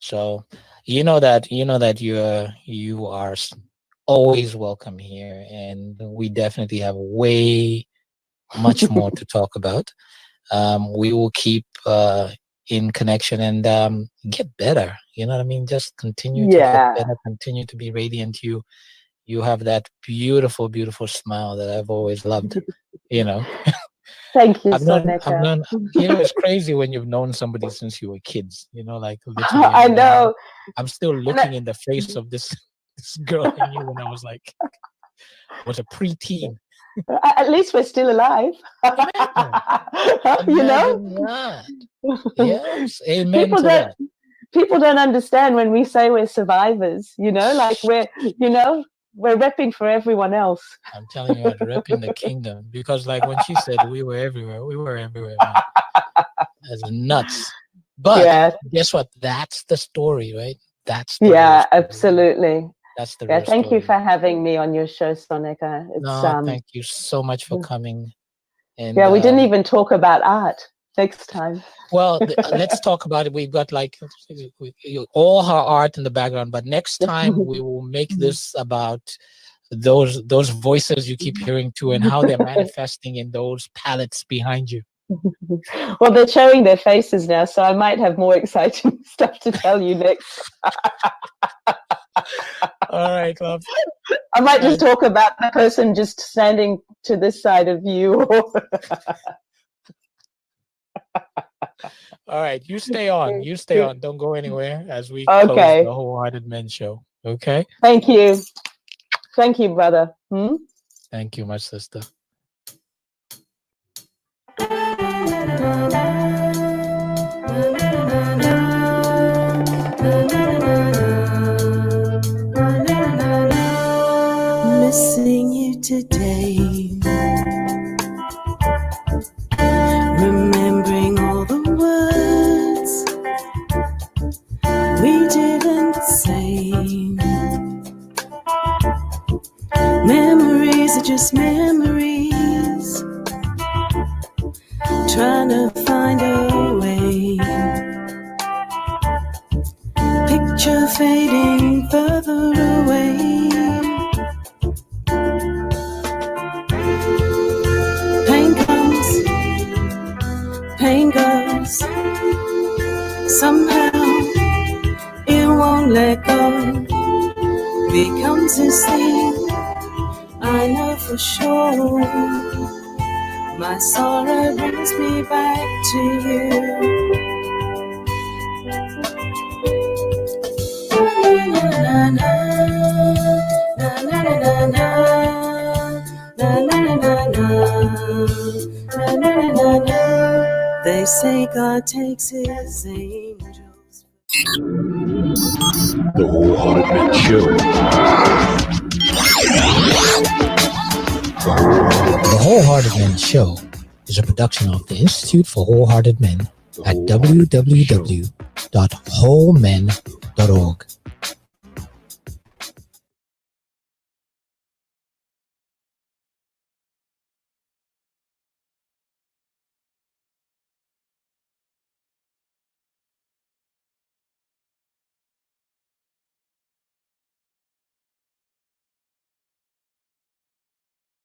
So you know that you are always welcome here, and we definitely have way much more to talk about. We will keep in connection and get better. You know what I mean? Just continue to get better, continue to be radiant. You have that beautiful, beautiful smile that I've always loved. You know. Thank you, I've known, Sonika. you know, it's crazy when you've known somebody since you were kids, you know, like literally. I know. I'm still looking in the face of this girl I knew when I was a preteen. At least we're still alive. You know? That. Yes, amen to that. People don't understand when we say we're survivors, you know, like we're repping for everyone else. I'm telling you, I'm repping the kingdom, because like when she said we were everywhere, man. That's nuts. But guess what? That's the story, right? That's the absolutely. That's the real thank story. you for having me on your show, Sonika. Thank you so much for coming. And we didn't even talk about art. Next time. Well, let's talk about it. We've got like all her art in the background, but next time we will make this about those voices you keep hearing too, and how they're manifesting in those palettes behind you. Well, they're showing their faces now, so I might have more exciting stuff to tell you next. All right, love. I might just talk about the person just standing to this side of you. All right, you stay on. Don't go anywhere as we close the Wholehearted Men show. Okay. Thank you, brother. Thank you, my sister. Missing you today, remembering all the words we didn't say. Memories are just memories, trying to find a way. Picture fading further away. Pain goes, somehow it won't let go. Becomes this thing I know for sure. My sorrow brings me back to you. Na na na na na na na na na na na. They say God takes his angels. The Wholehearted Men Show. The Wholehearted Men Show is a production of the Institute for Wholehearted Men at www.wholemen.org.